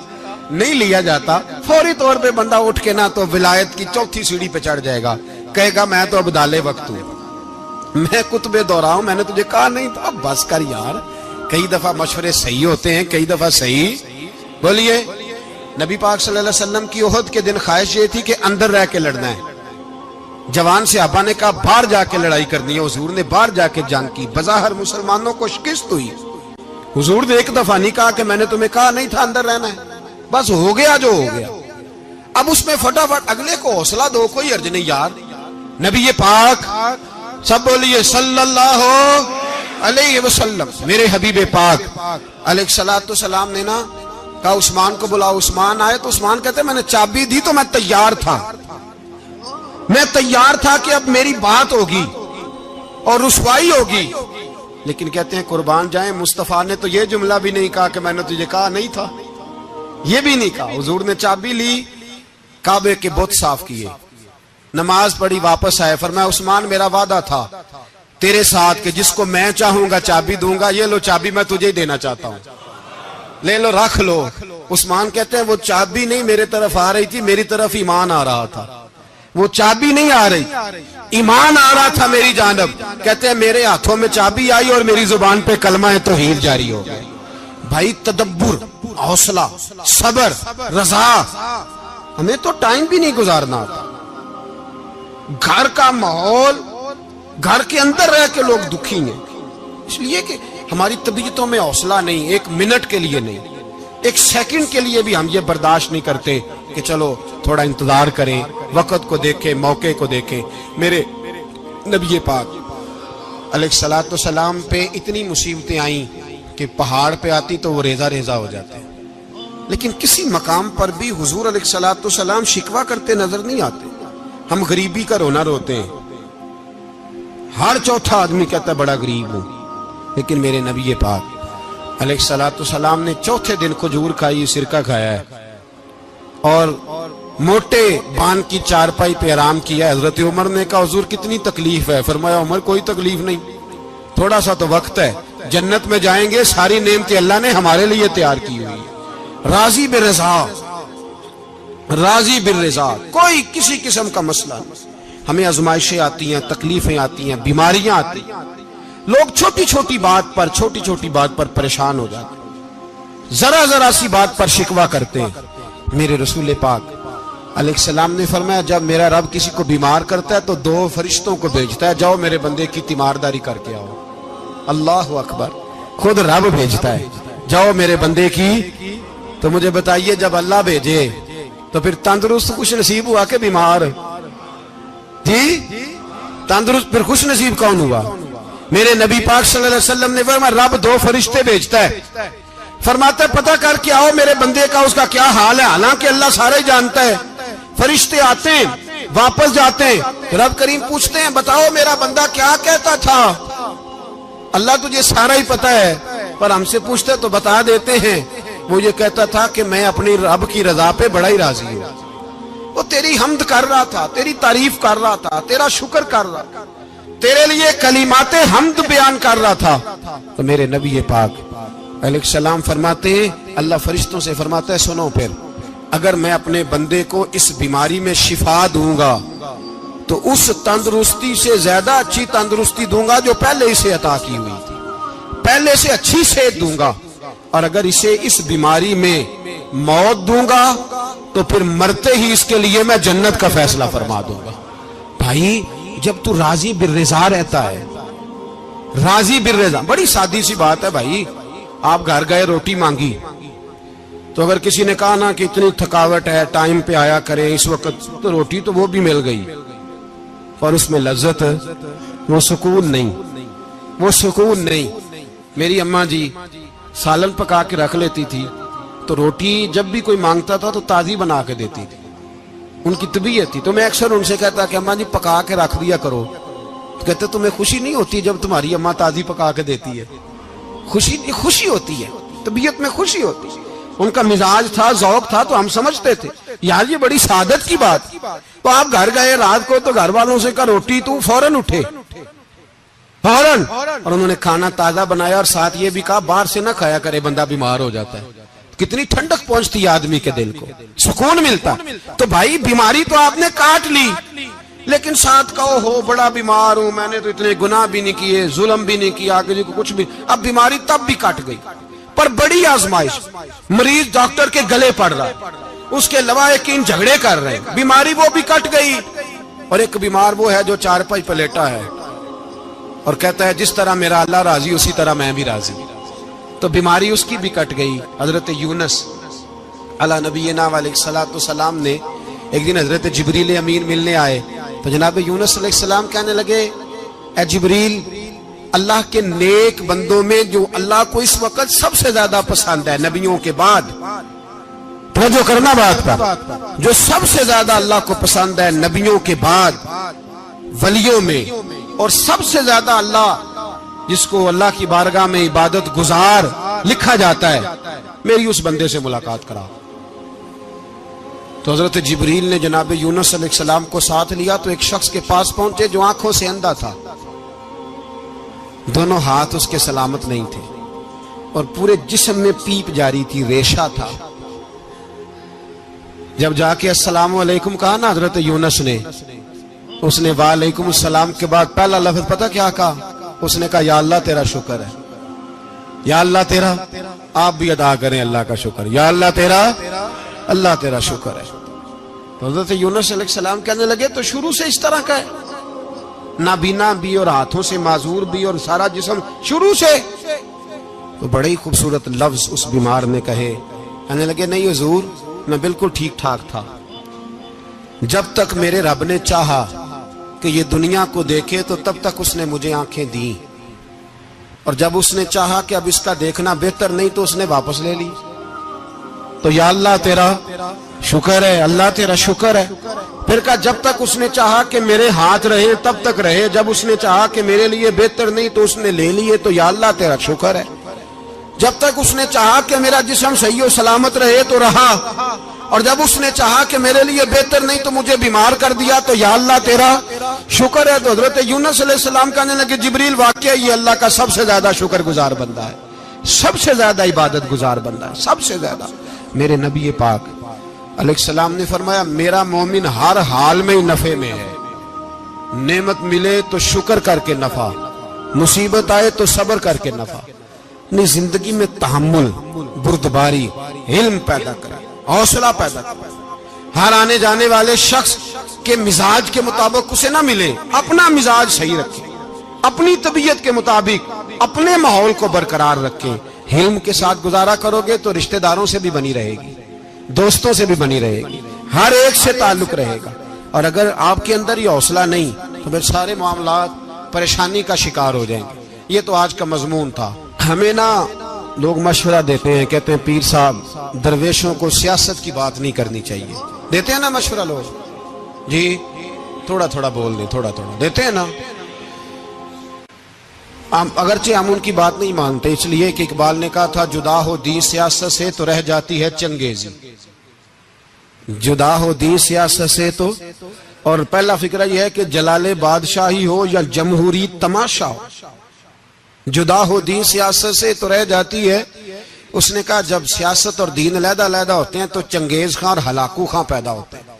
نہیں لیا جاتا. فوری طور پہ بندہ اٹھ کے نہ تو ولایت کی 4تھی سیڑھی پہ چڑھ جائے گا, کہے گا میں تو ابدال وقت ہوں, میں کتب دورہ ہوں, میں نے تجھے کہا نہیں تھا. بس کر یار, کئی دفعہ مشورے صحیح ہوتے ہیں, کئی دفعہ صحیح. بولیے. نبی پاک صلی اللہ علیہ وسلم کی احد کے دن خواہش یہ تھی کہ اندر رہ کے لڑنا ہے. جوان صحابہ نے کہا باہر جا کے لڑائی کرنی ہے. حضور نے باہر جا کے جنگ کی, بظاہر مسلمانوں کو شکست ہوئی. حضور نے ایک دفعہ نہیں کہا کہ میں نے تمہیں کہا نہیں تھا اندر رہنا ہے, بس ہو گیا جو ہو گیا. اب اس میں فٹافٹ اگلے کو حوصلہ دو، کوئی عرض نہیں یار. نبی پاک سب بولیے صلی اللہ علیہ وسلم، میرے حبیب پاک علیہ الصلوۃ والسلام نے نا کہا عثمان کو بلاؤ. عثمان آئے تو عثمان کہتے میں نے چابی دی تو میں تیار تھا، میں تیار تھا کہ اب میری بات ہوگی اور رسوائی ہوگی. لیکن کہتے ہیں قربان جائیں مصطفیٰ نے تو یہ جملہ بھی نہیں کہا کہ میں نے تجھے کہا نہیں تھا، یہ بھی نہیں کہا. حضور نے چابی لی، کعبے کے بت صاف کیے، نماز پڑھی، واپس آئے. فرمایا عثمان میرا وعدہ تھا تیرے ساتھ کہ جس کو میں چاہوں گا چابی دوں گا، یہ لو چابی میں تجھے ہی دینا چاہتا ہوں، لے لو رکھ لو. عثمان کہتے ہیں وہ چابی نہیں میرے طرف آ رہی تھی، میری طرف ایمان آ رہا تھا. وہ چابی نہیں آ رہی، ایمان آ رہا تھا میری جانب. کہتے ہیں میرے ہاتھوں میں چابی آئی اور میری زبان پہ کلمہ توحید جاری ہو گیا. بھائی تدبر، حوصلہ، صبر، رضا. ہمیں تو ٹائم بھی نہیں گزارنا آتا. گھر کا ماحول، گھر کے اندر رہ کے لوگ دکھی ہیں، اس لیے کہ ہماری طبیعتوں میں حوصلہ نہیں، ایک منٹ کے لیے نہیں، ایک سیکنڈ کے لیے بھی ہم یہ برداشت نہیں کرتے کہ چلو تھوڑا انتظار کریں، وقت کو دیکھیں، موقع کو دیکھیں. میرے نبی پاک علیہ الصلوۃ والسلام پہ اتنی مصیبتیں آئیں کہ پہاڑ پہ آتی تو وہ ریزہ ریزہ ہو جاتے، لیکن کسی مقام پر بھی حضور علیہ الصلوۃ والسلام شکوہ کرتے نظر نہیں آتے. ہم غریبی کا رونا روتے ہیں، ہر چوتھا آدمی کہتا ہے بڑا غریب ہوں، لیکن میرے نبی پاک علیہ الصلوۃ والسلام نے چوتھے دن کھجور کھائی، سرکہ کھایا ہے اور موٹے بان کی چارپائی پہ آرام کیا. حضرت عمر نے کہا حضور کتنی تکلیف ہے؟ فرمایا عمر کوئی تکلیف نہیں، تھوڑا سا تو وقت ہے، جنت میں جائیں گے، ساری نعمتیں اللہ نے ہمارے لیے تیار کی ہوئی. راضی بالرضا، راضی بالرضا، کوئی کسی قسم کا مسئلہ نہیں. ہمیں آزمائشیں آتی ہیں، تکلیفیں آتی ہیں، بیماریاں آتی ہیں، لوگ چھوٹی چھوٹی بات پر پریشان ہو جاتے ہیں، ذرا ذرا سی بات پر شکوہ کرتے ہیں. میرے رسول پاک علیہ السلام نے فرمایا جب میرا رب کسی کو بیمار کرتا ہے تو 2 فرشتوں کو بھیجتا ہے، جاؤ میرے بندے کی تیمارداری کر کے آؤ. اللہ اکبر، خود رب بھیجتا ہے، جاؤ میرے بندے کی. تو مجھے بتائیے جب اللہ بھیجے تو پھر تندرست خوش نصیب ہوا کہ بیمار؟ جی تندرست پھر خوش نصیب کون ہوا؟ میرے نبی پاک صلی اللہ علیہ وسلم نے فرمایا رب 2 فرشتے بھیجتا ہے، فرماتا ہے پتہ کر کے آؤ میرے بندے کا اس کا کیا حال ہے، حالانکہ اللہ سارے جانتا ہے. فرشتے آتے ہیں، واپس جاتے ہیں، رب کریم پوچھتے ہیں بتاؤ میرا بندہ کیا کہتا تھا؟ اللہ تجھے سارا ہی پتہ ہے، پر ہم سے پوچھتے تو بتا دیتے ہیں. وہ یہ کہتا تھا کہ میں اپنی رب کی رضا پہ بڑا ہی راضی ہوں. وہ تیری حمد کر رہا تھا، تیری تعریف کر رہا تھا، تیرا شکر کر رہا تھا، تیرے لیے کلمات حمد بیان کر رہا تھا. تو میرے نبی پاک علیہ السلام فرماتے ہیں، اللہ فرشتوں سے فرماتا ہے سنو پھر اگر میں اپنے بندے کو اس بیماری میں شفا دوں گا تو اس تندرستی سے زیادہ اچھی تندرستی دوں گا جو پہلے اسے عطا کی ہوئی تھی، پہلے سے اچھی صحت دوں گا. اور اگر اسے اس بیماری میں موت دوں گا تو پھر مرتے ہی اس کے لیے میں جنت کا فیصلہ فرما دوں گا. بھائی جب تو راضی بالرضا رہتا ہے، راضی بالرضا، بڑی سادی سی بات ہے بھائی. آپ گھر گئے روٹی مانگی تو اگر کسی نے کہا نا کہ اتنی تھکاوٹ ہے ٹائم پہ آیا کریں اس وقت، تو روٹی تو وہ بھی مل گئی اور اس میں لذت، وہ سکون نہیں، وہ سکون نہیں. میری اماں جی سالن پکا کے رکھ لیتی تھی تو روٹی جب بھی کوئی مانگتا تھا تو تازی بنا کے دیتی تھی، ان کی طبیعت تھی. تو میں اکثر ان سے کہتا کہ اماں جی پکا کے رکھ دیا کرو. تو کہتے تمہیں خوشی نہیں ہوتی جب تمہاری اماں تازی پکا کے دیتی ہے؟ خوشی ہوتی ہے، طبیعت میں خوشی ہوتی ہے. ان کا مزاج تھا، ذوق تھا، تو ہم سمجھتے تھے یار یہ بڑی سعادت کی بات. تو آپ گھر گئے رات کو تو گھر والوں سے کہا روٹی، تو فوراً اٹھے فوراً، اور انہوں نے کھانا تازہ بنایا اور ساتھ یہ بھی کہا باہر سے نہ کھایا کرے بندہ بیمار ہو جاتا ہے. کتنی ٹھنڈک پہنچتی ہے آدمی کے دل کو، سکون ملتا. تو بھائی بیماری تو آپ نے کاٹ لی، لیکن ساتھ کہو ہو بڑا بیمار ہوں، میں نے تو اتنے گناہ بھی نہیں کیے، ظلم بھی نہیں کیا، کسی کو کچھ بھی. اب بیماری تب بھی کٹ گئی، پر بڑی آزمائش، مریض ڈاکٹر کے گلے پڑ رہا ہے، اس کے لواحقین جھگڑے کر رہے ہیں، بیماری وہ بھی کٹ گئی. اور ایک بیمار وہ ہے جو چارپائی پہ لیٹا ہے اور کہتا ہے جس طرح میرا اللہ راضی اسی طرح میں بھی راضی. تو بیماری اس کی بھی کٹ گئی. حضرت یونس علی نبینا علیہ الصلوۃ والسلام نے ایک دن حضرت جبریل امین ملنے آئے تو جناب یونس علیہ السلام کہنے لگے اے جبریل اللہ کے نیک بندوں میں جو اللہ کو اس وقت سب سے زیادہ پسند ہے نبیوں کے بعد، توجہ کرنا بات پر، جو سب سے زیادہ اللہ کو پسند ہے نبیوں کے بعد ولیوں میں، اور سب سے زیادہ اللہ جس کو اللہ کی بارگاہ میں عبادت گزار لکھا جاتا ہے، میری اس بندے سے ملاقات کرا۔ تو حضرت جبریل نے جناب یونس علیہ السلام کو ساتھ لیا تو ایک شخص کے پاس پہنچے جو آنکھوں سے اندھا تھا، دونوں ہاتھ اس کے سلامت نہیں تھے اور پورے جسم میں پیپ جاری تھی، ریشہ تھا۔ جب جا کے السلام علیکم کہا نا حضرت یونس نے، اس نے وعلیکم السلام کے بعد پہلا لفظ پتہ کیا کہا؟ اس نے کہا یا اللہ تیرا شکر ہے، یا اللہ تیرا، آپ بھی ادا کریں اللہ کا شکر، یا اللہ تیرا، اللہ تیرا شکر ہے۔ تو حضرت یونس علیہ السلام کہنے لگے تو شروع سے اس طرح کا ہے، نابینا بھی اور ہاتھوں سے معذور بھی اور سارا جسم شروع سے؟ تو بڑے ہی خوبصورت لفظ اس بیمار نے کہے، کہنے لگے نہیں حضور میں بالکل ٹھیک ٹھاک تھا، جب تک میرے رب نے چاہا کہ یہ دنیا کو دیکھے تو تب تک اس نے مجھے آنکھیں دیں، اور جب اس نے چاہا کہ اب اس کا دیکھنا بہتر نہیں تو اس نے واپس لے لی۔ تو یا اللہ تیرا شکر ہے، اللہ تیرا شکر ہے۔ پھر کہا جب تک اس نے چاہا کہ میرے ہاتھ رہے تب تک رہے، جب اس نے چاہا کہ میرے لیے بہتر نہیں تو اس نے لے لیے، تو یا اللہ تیرا شکر ہے۔ جب تک اس نے چاہا کہ میرا جسم صحیح و سلامت رہے تو رہا، اور جب اس نے چاہا کہ میرے لیے بہتر نہیں تو مجھے بیمار کر دیا، تو یا اللہ تیرا شکر ہے۔ تو حضرت یونس علیہ السلام کہنے لگے جبریل واقعہ یہ اللہ کا سب سے زیادہ شکر گزار بندہ ہے، سب سے زیادہ عبادت گزار بندہ ہے، سب سے زیادہ۔ میرے نبی پاک علیہ السلام نے فرمایا میرا مومن ہر حال میں نفع میں ہے، نعمت ملے تو شکر کر کے نفع، مصیبت آئے تو صبر کر کے نفع، اپنی زندگی میں تحمل، بردباری، علم پیدا کرے، حوصلہ پیدا کرے۔ ہر آنے جانے والے شخص کے مزاج کے مطابق اسے نہ ملے، اپنا مزاج صحیح رکھے، اپنی طبیعت کے مطابق اپنے ماحول کو برقرار رکھے۔ علم کے ساتھ گزارا کرو گے تو رشتہ داروں سے بھی بنی رہے گی، دوستوں سے بھی بنی رہے گی، ہر ایک سے تعلق رہے گا۔ اور اگر آپ کے اندر یہ حوصلہ نہیں تو پھر سارے معاملات پریشانی کا شکار ہو جائیں گے۔ یہ تو آج کا مضمون تھا۔ ہمیں نا لوگ مشورہ دیتے ہیں، کہتے ہیں پیر صاحب درویشوں کو سیاست کی بات نہیں کرنی چاہیے، دیتے ہیں نا مشورہ لوگ، جی تھوڑا تھوڑا بول دیں، تھوڑا تھوڑا دیتے ہیں نا۔ اگرچہ ہم ان کی بات نہیں مانتے، اس لیے کہ اقبال نے کہا تھا جدا ہو دین سیاست سے تو رہ جاتی ہے چنگیزی، جدا ہو دین سیاست سے تو، اور پہلا فکرہ یہ ہے کہ جلال بادشاہی ہو یا جمہوری تماشا ہو، جدا ہو دین سیاست سے تو رہ جاتی ہے۔ اس نے کہا جب سیاست اور دین علیحدہ علیحدہ ہوتے ہیں تو چنگیز خان اور ہلاکو خان پیدا ہوتے ہیں۔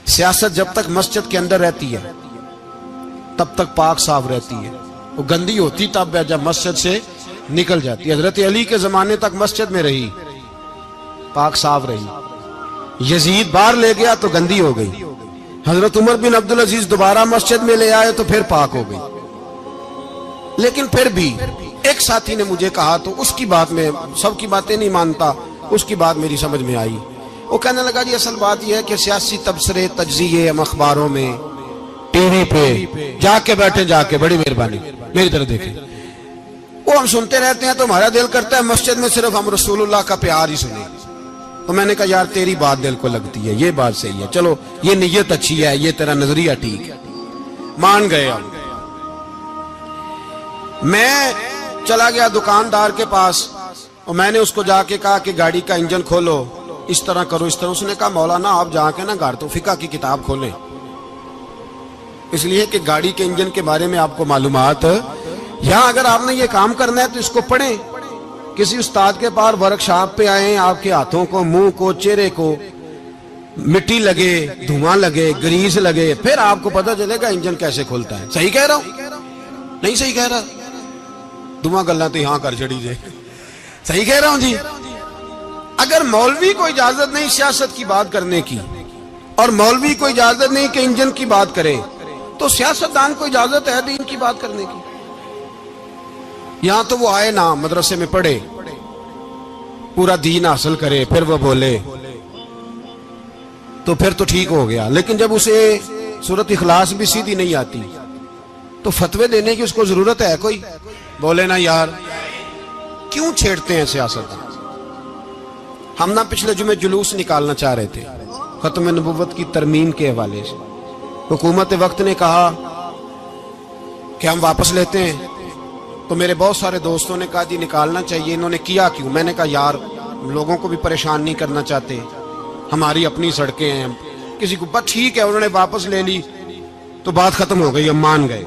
سیاست جب تک مسجد کے اندر رہتی ہے تب تک پاک صاف رہتی ہے، وہ گندی ہوتی تب ہے جب مسجد سے نکل جاتی ہے۔ حضرت علی کے زمانے تک مسجد میں رہی، پاک صاف رہی، یزید باہر لے گیا تو گندی ہو گئی، حضرت عمر بن عبدالعزیز دوبارہ مسجد میں لے آئے تو پھر پاک ہو گئی۔ لیکن پھر بھی ایک ساتھی نے مجھے کہا تو اس کی بات میں، سب کی باتیں نہیں مانتا، اس کی بات میری سمجھ میں آئی۔ وہ کہنے لگا جی اصل بات یہ ہے کہ سیاسی تبصرے تجزیے ہم اخباروں میں ٹی وی پہ جا کے بیٹھے، جا کے بڑی مہربانی میری طرف دیکھیں، وہ ہم سنتے رہتے ہیں تو ہمارا دل کرتا ہے مسجد میں صرف ہم رسول اللہ کا پیار ہی سنیں۔ تو میں نے کہا یار تیری بات دل کو لگتی ہے، یہ بات صحیح ہے، چلو یہ نیت اچھی ہے، یہ تیرا نظریہ ٹھیک ہے، مان گئے ہم۔ میں چلا گیا دکاندار کے پاس اور میں نے اس کو جا کے کہا کہ گاڑی کا انجن کھولو، اس طرح کرو، اس طرح۔ اس نے کہا مولانا آپ جا کے نا گاڑی تو فقہ کی کتاب کھولیں، اس لیے کہ گاڑی کے انجن کے بارے میں آپ کو معلومات، یہاں اگر آپ نے یہ کام کرنا ہے تو اس کو پڑھیں، کسی استاد کے پاس ورکشاپ پہ آئیں، آپ کے ہاتھوں کو، منہ کو، چہرے کو مٹی لگے، دھواں لگے، گریس لگے، پھر آپ کو پتہ چلے گا انجن کیسے کھلتا ہے۔ صحیح کہہ رہا ہوں نہیں صحیح کہہ رہا؟ دعا گلا تو یہاں کر چڑی جائے، صحیح کہہ رہا ہوں جی۔ اگر مولوی کو اجازت نہیں سیاست کی بات کرنے کی، اور مولوی کو اجازت نہیں کہ انجن کی بات کرے، تو سیاستدان کو اجازت ہے دین کی بات کرنے کی۔ یہاں تو وہ آئے نا مدرسے میں پڑھے، پورا دین حاصل کرے، پھر وہ بولے تو پھر تو ٹھیک ہو گیا، لیکن جب اسے سورت اخلاص بھی سیدھی نہیں آتی تو فتوے دینے کی اس کو ضرورت ہے کوئی؟ بولے نا یار، کیوں چھیڑتے ہیں سیاست؟ ہم نہ پچھلے جمعے جلوس نکالنا چاہ رہے تھے ختم نبوت کی ترمیم کے حوالے سے، حکومت وقت نے کہا کہ ہم واپس لیتے ہیں، تو میرے بہت سارے دوستوں نے کہا جی نکالنا چاہیے، انہوں نے کیا کیوں؟ میں نے کہا یار لوگوں کو بھی پریشان نہیں کرنا چاہتے، ہماری اپنی سڑکیں ہیں، کسی کو بس ٹھیک ہے، انہوں نے واپس لے لی تو بات ختم ہو گئی، ہم مان گئے،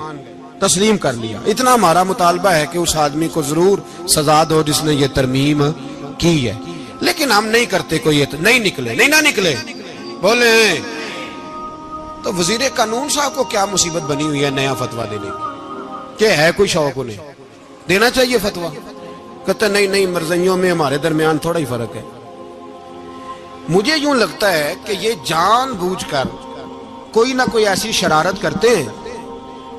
تسلیم کر لیا۔ اتنا ہمارا مطالبہ ہے کہ اس آدمی کو ضرور سزا دو جس نے یہ ترمیم کی ہے، لیکن ہم نہیں کرتے، کوئی نہیں نکلے، نہیں نہ نکلے بولے ہیں۔ تو وزیر قانون صاحب کو کیا مصیبت بنی ہوئی ہے نیا فتویٰ دینے کی؟ کہ ہے کوئی شوق انہیں دینا چاہیے فتویٰ؟ کہتے نہیں مرضیوں میں ہمارے درمیان تھوڑا ہی فرق ہے۔ مجھے یوں لگتا ہے کہ یہ جان بوجھ کر کوئی نہ کوئی ایسی شرارت کرتے ہیں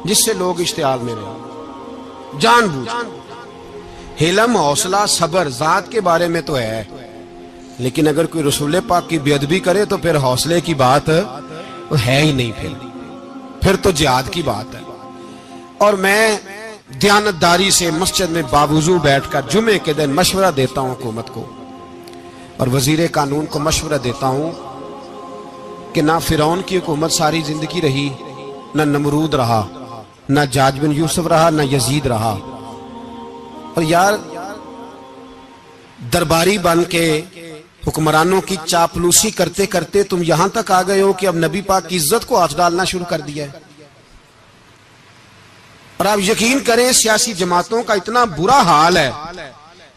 جس سے لوگ اشتعال میں رہے، جان بوجھ۔ حلم، حوصلہ، صبر ذات کے بارے میں تو ہے، لیکن اگر کوئی رسول پاک کی بے ادبی کرے تو پھر حوصلے کی بات ہے ہی نہیں، پھر تو جہاد کی بات ہے۔ اور میں دیانتداری سے مسجد میں باوضو بیٹھ کر جمعے کے دن مشورہ دیتا ہوں حکومت کو اور وزیر قانون کو مشورہ دیتا ہوں کہ نہ فرعون کی حکومت ساری زندگی رہی، نہ نمرود رہا، نہ جاج بن یوسف رہا، نہ یزید رہا، اور یار درباری بن کے حکمرانوں کی چاپلوسی کرتے کرتے تم یہاں تک آ گئے ہو کہ اب نبی پاک کی عزت کو ہاتھ ڈالنا شروع کر دیا ہے۔ اور آپ یقین کریں سیاسی جماعتوں کا اتنا برا حال ہے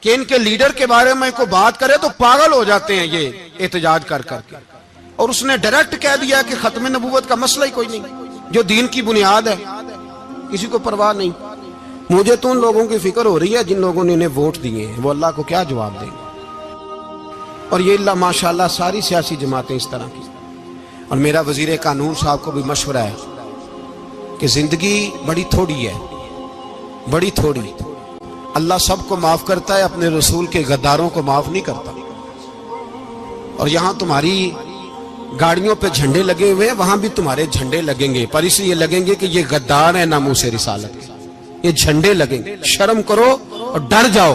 کہ ان کے لیڈر کے بارے میں کوئی بات کرے تو پاگل ہو جاتے ہیں یہ احتجاج کر کر کے، اور اس نے ڈائریکٹ کہہ دیا کہ ختم نبوت کا مسئلہ ہی کوئی نہیں، جو دین کی بنیاد ہے، کسی کو پرواہ نہیں۔ مجھے تو ان لوگوں کی فکر ہو رہی ہے جن لوگوں نے انہیں ووٹ دیے ہیں، وہ اللہ کو کیا جواب دیں گے۔ اور یہ اللہ ماشاءاللہ ساری سیاسی جماعتیں اس طرح کی۔ اور میرا وزیر قانون صاحب کو بھی مشورہ ہے کہ زندگی بڑی تھوڑی ہے، بڑی تھوڑی، اللہ سب کو معاف کرتا ہے، اپنے رسول کے غداروں کو معاف نہیں کرتا۔ اور یہاں تمہاری گاڑیوں پہ جھنڈے لگے ہوئے ہیں، وہاں بھی تمہارے جھنڈے لگیں گے، پر اس لیے لگیں گے کہ یہ غدار ہے ناموس رسالت کے، یہ جھنڈے لگیں گے۔ شرم کرو اور ڈر جاؤ،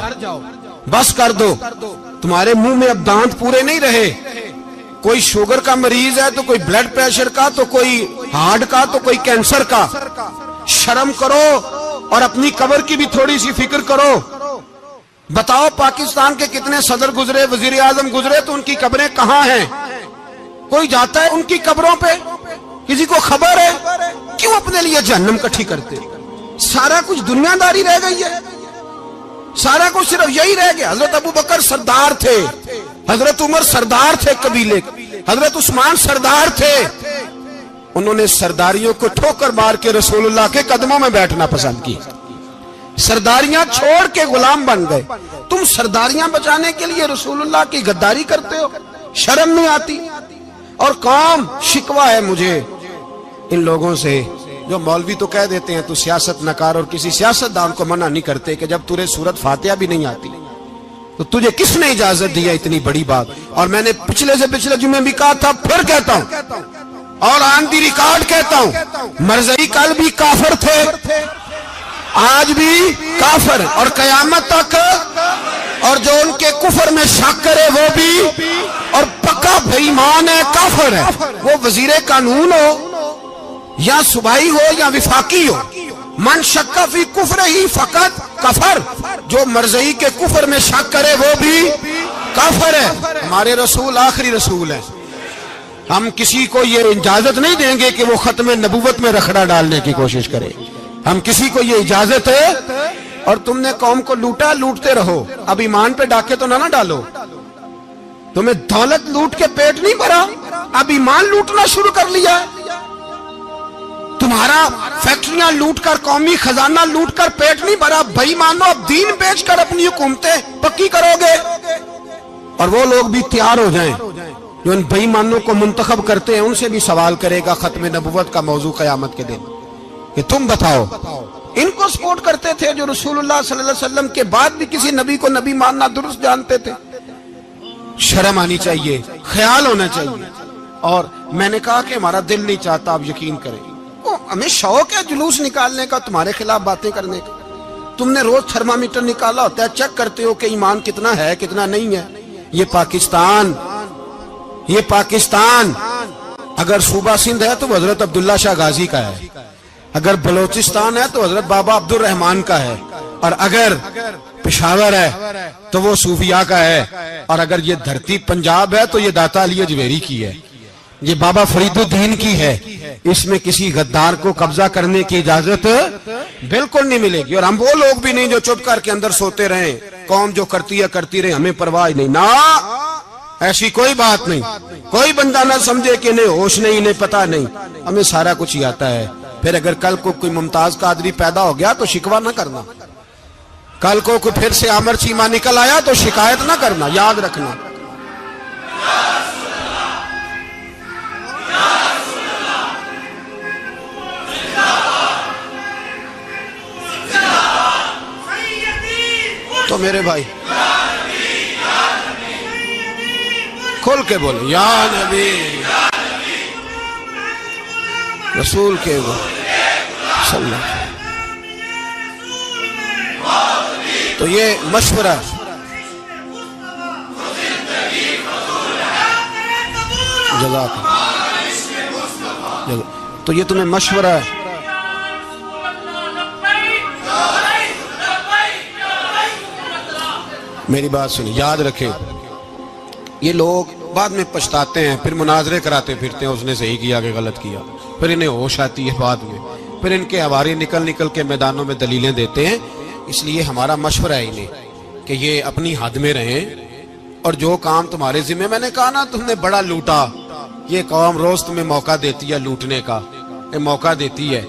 بس کر دو، تمہارے منہ میں اب دانت پورے نہیں رہے۔ کوئی شوگر کا مریض ہے تو کوئی بلڈ پریشر کا، تو کوئی ہارٹ کا، تو کوئی کینسر کا۔ شرم کرو اور اپنی قبر کی بھی تھوڑی سی فکر کرو۔ بتاؤ پاکستان کے کتنے صدر گزرے، وزیر اعظم گزرے، تو ان کی قبریں کہاں ہیں؟ کوئی جاتا ہے ان کی قبروں پہ؟ کسی کو خبر ہے؟ کیوں اپنے لیے جہنم کٹھی کرتے؟ سارا کچھ دنیا داری رہ گئی ہے، سارا کچھ صرف یہی رہ گیا۔ حضرت ابو بکر سردار تھے، حضرت عمر سردار تھے قبیلے، حضرت عثمان سردار تھے، انہوں نے سرداریوں کو ٹھوکر مار کے رسول اللہ کے قدموں میں بیٹھنا پسند کی، سرداریاں چھوڑ کے غلام بن گئے۔ تم سرداریاں بچانے کے لیے رسول اللہ کی غداری کرتے ہو، شرم نہیں آتی؟ اور قوم شکوہ ہے مجھے ان لوگوں سے جو مولوی تو کہہ دیتے ہیں تو سیاست نکار، اور کسی سیاستدان کو منع نہیں کرتے کہ جب تجھے سورت فاتحہ بھی نہیں آتی تو تجھے کس نے اجازت دی ہے اتنی بڑی بات؟ اور میں نے پچھلے سے پچھلے جمعے بھی کہا تھا، پھر کہتا ہوں اور آن دی ریکارڈ کہتا ہوں، مرزائی کل بھی کافر تھے، آج بھی کافر، اور قیامت تک، اور جو ان کے کفر میں شک کرے وہ بھی، اور پکا بے ایمان ہے، کافر ہے، وہ وزیر قانون ہو یا صوبائی ہو یا وفاقی ہو۔ من شک فی کفر ہی فقط کفر، جو مرزائی کے کفر میں شک کرے وہ بھی کافر ہے۔ ہمارے رسول آخری رسول ہے، ہم کسی کو یہ اجازت نہیں دیں گے کہ وہ ختم نبوت میں رکھڑا ڈالنے کی کوشش کرے، ہم کسی کو یہ اجازت ہے۔ اور تم نے قوم کو لوٹا، لوٹتے رہو، اب ایمان پہ ڈاکے تو نہ ڈالو۔ تمہیں دولت لوٹ کے پیٹ نہیں بھرا، اب ایمان لوٹنا شروع کر لیا ہے۔ تمہارا فیکٹریاں لوٹ کر، قومی خزانہ لوٹ کر پیٹ نہیں بھرا، بھائی مانو اب دین بیچ کر اپنی حکومتیں پکی کرو گے۔ اور وہ لوگ بھی تیار ہو جائیں جو ان بھائی مانوں کو منتخب کرتے ہیں، ان سے بھی سوال کرے گا ختم نبوت کا موضوع قیامت کے دن کہ تم بتاؤ، ان کو سپورٹ کرتے تھے جو رسول اللہ صلی اللہ علیہ وسلم کے بعد بھی کسی نبی کو نبی ماننا درست جانتے تھے؟ شرم آنی چاہیے، خیال ہونا چاہیے۔ اور میں نے کہا کہ ہمارا دل نہیں چاہتا آپ یقین کریں. ہمیں شوق ہے جلوس نکالنے کا، تمہارے خلاف باتیں کرنے کا. تم نے روز تھرمامیٹر نکالا ہوتا ہے، چیک کرتے ہو کہ ایمان کتنا ہے کتنا نہیں ہے. یہ پاکستان اگر صوبہ سندھ ہے تو حضرت عبداللہ شاہ غازی کا ہے، اگر بلوچستان ہے تو حضرت بابا عبد الرحمان کا ہے، اور اگر پشاور ہے تو وہ صوفیاء کا ہے، اور اگر یہ دھرتی پنجاب ہے تو یہ داتا علی اجویری کی ہے، یہ بابا فرید الدین کی ہے. اس میں کسی غدار کو قبضہ کرنے کی اجازت بالکل نہیں ملے گی. اور ہم وہ لوگ بھی نہیں جو چپ کر کے اندر سوتے رہیں، قوم جو کرتی ہے کرتی رہے، ہمیں پرواہ نہیں. نا، ایسی کوئی بات نہیں. کوئی بندہ نہ سمجھے کہ انہیں ہوش نہیں، انہیں پتہ نہیں، ہمیں سارا کچھ ہی آتا ہے. پھر اگر کل کو کوئی ممتاز قادری پیدا ہو گیا تو شکوہ نہ کرنا، کل کو کوئی پھر سے عامر چیمہ نکل آیا تو شکایت نہ کرنا، یاد رکھنا. تو میرے بھائی کھول کے بولے یا نبی رسول کے صلی اللہ. تو یہ مشورہ جزاک اللہ. تو یہ تمہیں مشورہ ہے. میری بات سنی، یاد رکھیں. یہ لوگ بعد میں پچھتاتے ہیں، پھر مناظرے کراتے پھرتے ہیں، اس نے صحیح کیا کہ غلط کیا، پھر انہیں ہوش آتی ہے بعد میں، پھر ان کے حواری نکل کے میدانوں میں دلیلیں دیتے ہیں. اس لیے ہمارا مشورہ ہے انہیں کہ یہ اپنی حد میں رہیں، اور جو کام تمہارے ذمہ، میں نے کہا نا تم نے بڑا لوٹا، یہ قوم روز تمہیں موقع دیتی ہے لوٹنے کا، یہ موقع دیتی ہے،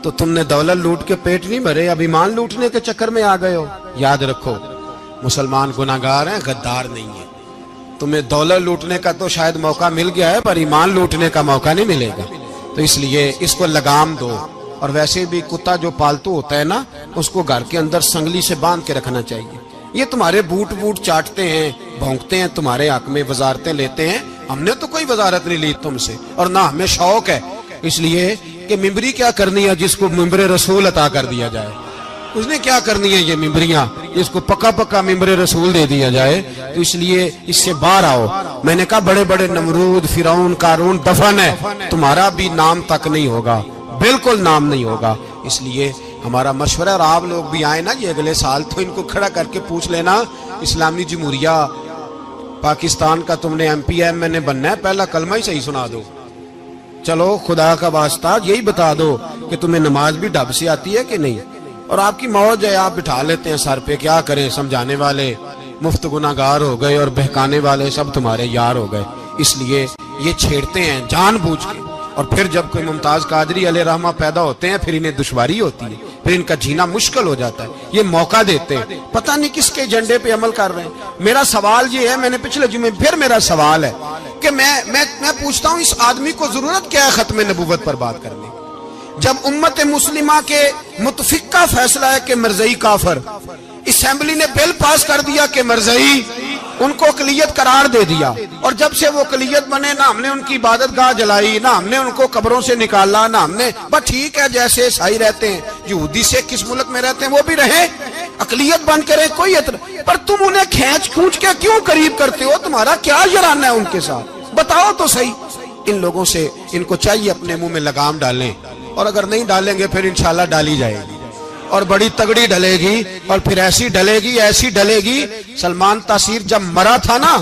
تو تم نے دولت لوٹ کے پیٹ نہیں بھرے، اب ایمان لوٹنے کے چکر میں آ گئے ہو. یاد رکھو مسلمان گناہگار ہیں، غدار نہیں ہیں. تمہیں دولت لوٹنے کا تو شاید موقع مل گیا ہے، پر ایمان لوٹنے کا موقع نہیں ملے گا. تو اس لیے اس کو لگام دو. اور ویسے بھی کتا جو پالتو ہوتا ہے نا، اس کو گھر کے اندر سنگلی سے باندھ کے رکھنا چاہیے. یہ تمہارے بوٹ چاٹتے ہیں، بھونکتے ہیں تمہارے حق میں، وزارتیں لیتے ہیں. ہم نے تو کوئی وزارت نہیں لی تم سے، اور نہ ہمیں شوق ہے. اس لیے کہ ممبری کیا کرنی ہے جس کو ممبر رسول عطا کر دیا جائے، اس نے کیا کرنی ہے یہ ممبریاں جس کو پکا ممبر رسول دے دیا جائے. تو اس لیے اس سے باہر آؤ. میں نے کہا بڑے بڑے نمرود، فرعون، قارون دفن ہے، تمہارا بھی نام تک نہیں ہوگا، بالکل نام نہیں ہوگا. اس لیے ہمارا مشورہ، اور آپ لوگ بھی آئے نا یہ اگلے سال، تو ان کو کھڑا کر کے پوچھ لینا اسلامی جمہوریہ پاکستان کا تم نے MPM بننا ہے، پہلا کلمہ ہی صحیح سنا دو. چلو خدا کا واسطہ یہی بتا دو کہ تمہیں نماز بھی ڈھب سے آتی ہے کہ نہیں. اور آپ کی موج ہے، آپ بٹھا لیتے ہیں سر پہ، کیا کریں، سمجھانے والے مفت گناہگار ہو گئے اور بہکانے والے سب تمہارے یار ہو گئے. اس لیے یہ چھیڑتے ہیں جان بوجھ کے. اور پھر جب کوئی ممتاز قادری علیہ رحمہ پیدا ہوتے ہیں، پھر انہیں دشواری ہوتی ہے، پھر ان کا جینا مشکل ہو جاتا ہے. یہ موقع دیتے ہیں، پتہ نہیں کس کے ایجنڈے پہ عمل کر رہے ہیں. میرا سوال یہ ہے، میں نے پچھلے جمعے پھر میرا سوال ہے کہ میں پوچھتا ہوں اس آدمی کو ضرورت کیا ہے ختم نبوت پر بات کرنے، جب امت مسلمہ کے متفق کا فیصلہ ہے کہ مرزائی کافر، اسمبلی نے بل پاس کر دیا کہ مرزائی، ان کو اقلیت قرار دے دیا، اور جب سے وہ اقلیت بنے نہ ہم نے ان کی عبادت گاہ جلائی، نہ ہم نے ان کو قبروں سے نکالا، نہ ہم نے، بس ٹھیک ہے جیسے عیسائی رہتے ہیں، یہودی سے کس ملک میں رہتے ہیں وہ بھی رہیں، اقلیت بن کے رہے، کوئی اعتراض. پر تم انہیں کھینچ کے کیوں قریب کرتے ہو؟ تمہارا کیا جرانہ ہے ان کے ساتھ؟ بتاؤ تو صحیح. ان لوگوں سے ان کو چاہیے اپنے منہ میں لگام ڈالیں، اور اگر نہیں ڈالیں گے پھر انشاءاللہ ڈالی جائے گی، اور بڑی تگڑی ڈلے گی، اور پھر ایسی ڈلے گی. سلمان تاثیر جب مرا تھا نا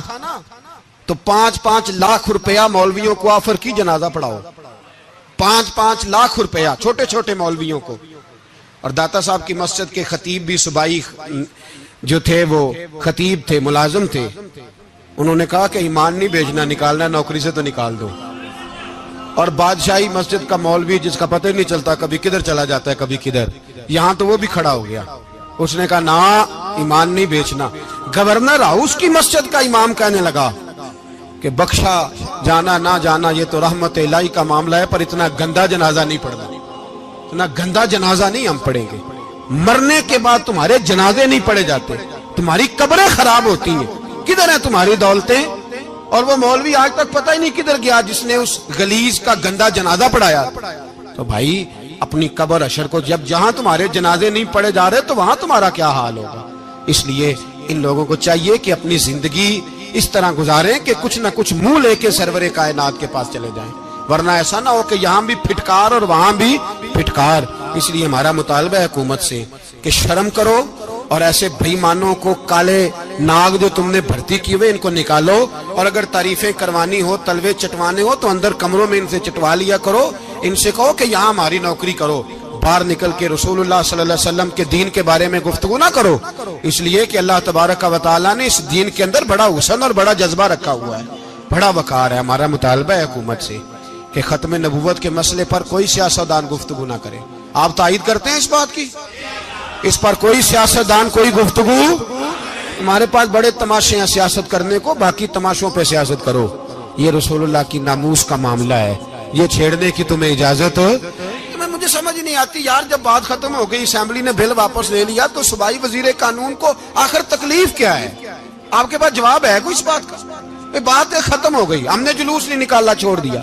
تو 5-5 لاکھ روپیہ مولویوں کو آفر کی جنازہ پڑھاؤ، 5-5 لاکھ روپیہ چھوٹے چھوٹے مولویوں کو. اور داتا صاحب کی مسجد کے خطیب بھی صوبائی جو تھے وہ خطیب تھے، ملازم تھے، انہوں نے کہا کہ ایمان نہیں بیچنا، نکالنا نوکری سے تو نکال دو. اور بادشاہی مسجد کا مولوی جس کا پتہ نہیں چلتا، کبھی کدھر چلا جاتا ہے کبھی کدھر، یہاں تو وہ بھی کھڑا ہو گیا. اس نے کہا نا ایمان نہیں بیچنا. گورنر ہاؤس کی مسجد کا امام کہنے لگا کہ بخشا جانا نہ جانا یہ تو رحمت الہی کا معاملہ ہے، پر اتنا گندا جنازہ نہیں پڑھنا، اتنا گندا جنازہ نہیں ہم پڑھیں گے. مرنے کے بعد تمہارے جنازے نہیں پڑھے جاتے، تمہاری قبریں خراب ہوتی ہیں. کدھر ہیں تمہاری دولتیں؟ اور وہ مولوی آج تک پتہ ہی نہیں کدھر گیا جس نے اس غلیظ کا گندا جنازہ پڑھایا. تو بھائی اپنی قبر حشر کو جب جہاں تمہارے جنازے نہیں پڑھے جا رہے تو وہاں تمہارا کیا حال ہوگا. اس لیے ان لوگوں کو چاہیے کہ اپنی زندگی اس طرح گزاریں کہ کچھ نہ کچھ منہ لے کے سرور کائنات کے پاس چلے جائیں، ورنہ ایسا نہ ہو کہ یہاں بھی پھٹکار اور وہاں بھی پھٹکار. اس لیے ہمارا مطالبہ ہے حکومت سے کہ شرم کرو اور ایسے بےایمانوں کو کالے ناگ جو تم نے بھرتی کیے ہوئے ان کو نکالو، اور اگر تعریفیں کروانی ہو تلوے چٹوانے ہو تو اندر کمروں میں ان سے چٹوا لیا کرو. ان سے کہو کہ یہاں ہماری نوکری کرو، باہر نکل کے رسول اللہ صلی اللہ علیہ وسلم کے دین کے بارے میں گفتگو نہ کرو. اس لیے کہ اللہ تبارک و تعالیٰ نے اس دین کے اندر بڑا حسن اور بڑا جذبہ رکھا ہوا ہے، بڑا وقار ہے. ہمارا مطالبہ ہے حکومت سے کہ ختم نبوت کے مسئلے پر کوئی سیاستدان گفتگو نہ کرے. آپ تائید کرتے ہیں اس بات کی؟ اس پر کوئی سیاستدان کوئی گفتگو. ہمارے پاس بڑے تماشے ہیں سیاست کرنے کو، باقی تماشوں پہ سیاست کرو. یہ رسول اللہ کی ناموس کا معاملہ ہے، یہ چھیڑنے کی تمہیں اجازت ہو؟ مجھے سمجھ نہیں آتی یار، جب بات ختم ہو گئی اسمبلی نے بل واپس لے لیا تو صوبائی وزیر قانون کو آخر تکلیف کیا ہے؟ آپ کے پاس جواب ہے کوئی اس بات کا؟ بات ختم ہو گئی، ہم نے جلوس نہیں نکالنا، چھوڑ دیا،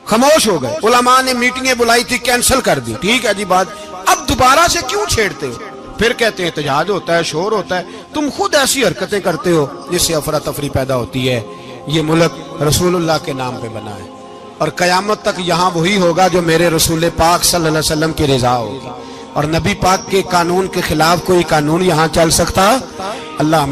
خاموش ہو گئے. علماء نے میٹنگیں بلائی تھی کینسل کر دی، ٹھیک ہے جی بات. اب دوبارہ سے کیوں چھیڑتے ہو؟ پھر کہتے ہیں احتجاج ہوتا ہے، شور ہوتا ہے. تم خود ایسی حرکتیں کرتے ہو جس سے افراتفری پیدا ہوتی ہے. یہ ملک رسول اللہ کے نام پہ بنا ہے اور قیامت تک یہاں وہی ہوگا جو میرے رسول پاک صلی اللہ علیہ وسلم کی رضا ہوگی، اور نبی پاک کے قانون کے خلاف کوئی قانون یہاں چل سکتا؟ اللہ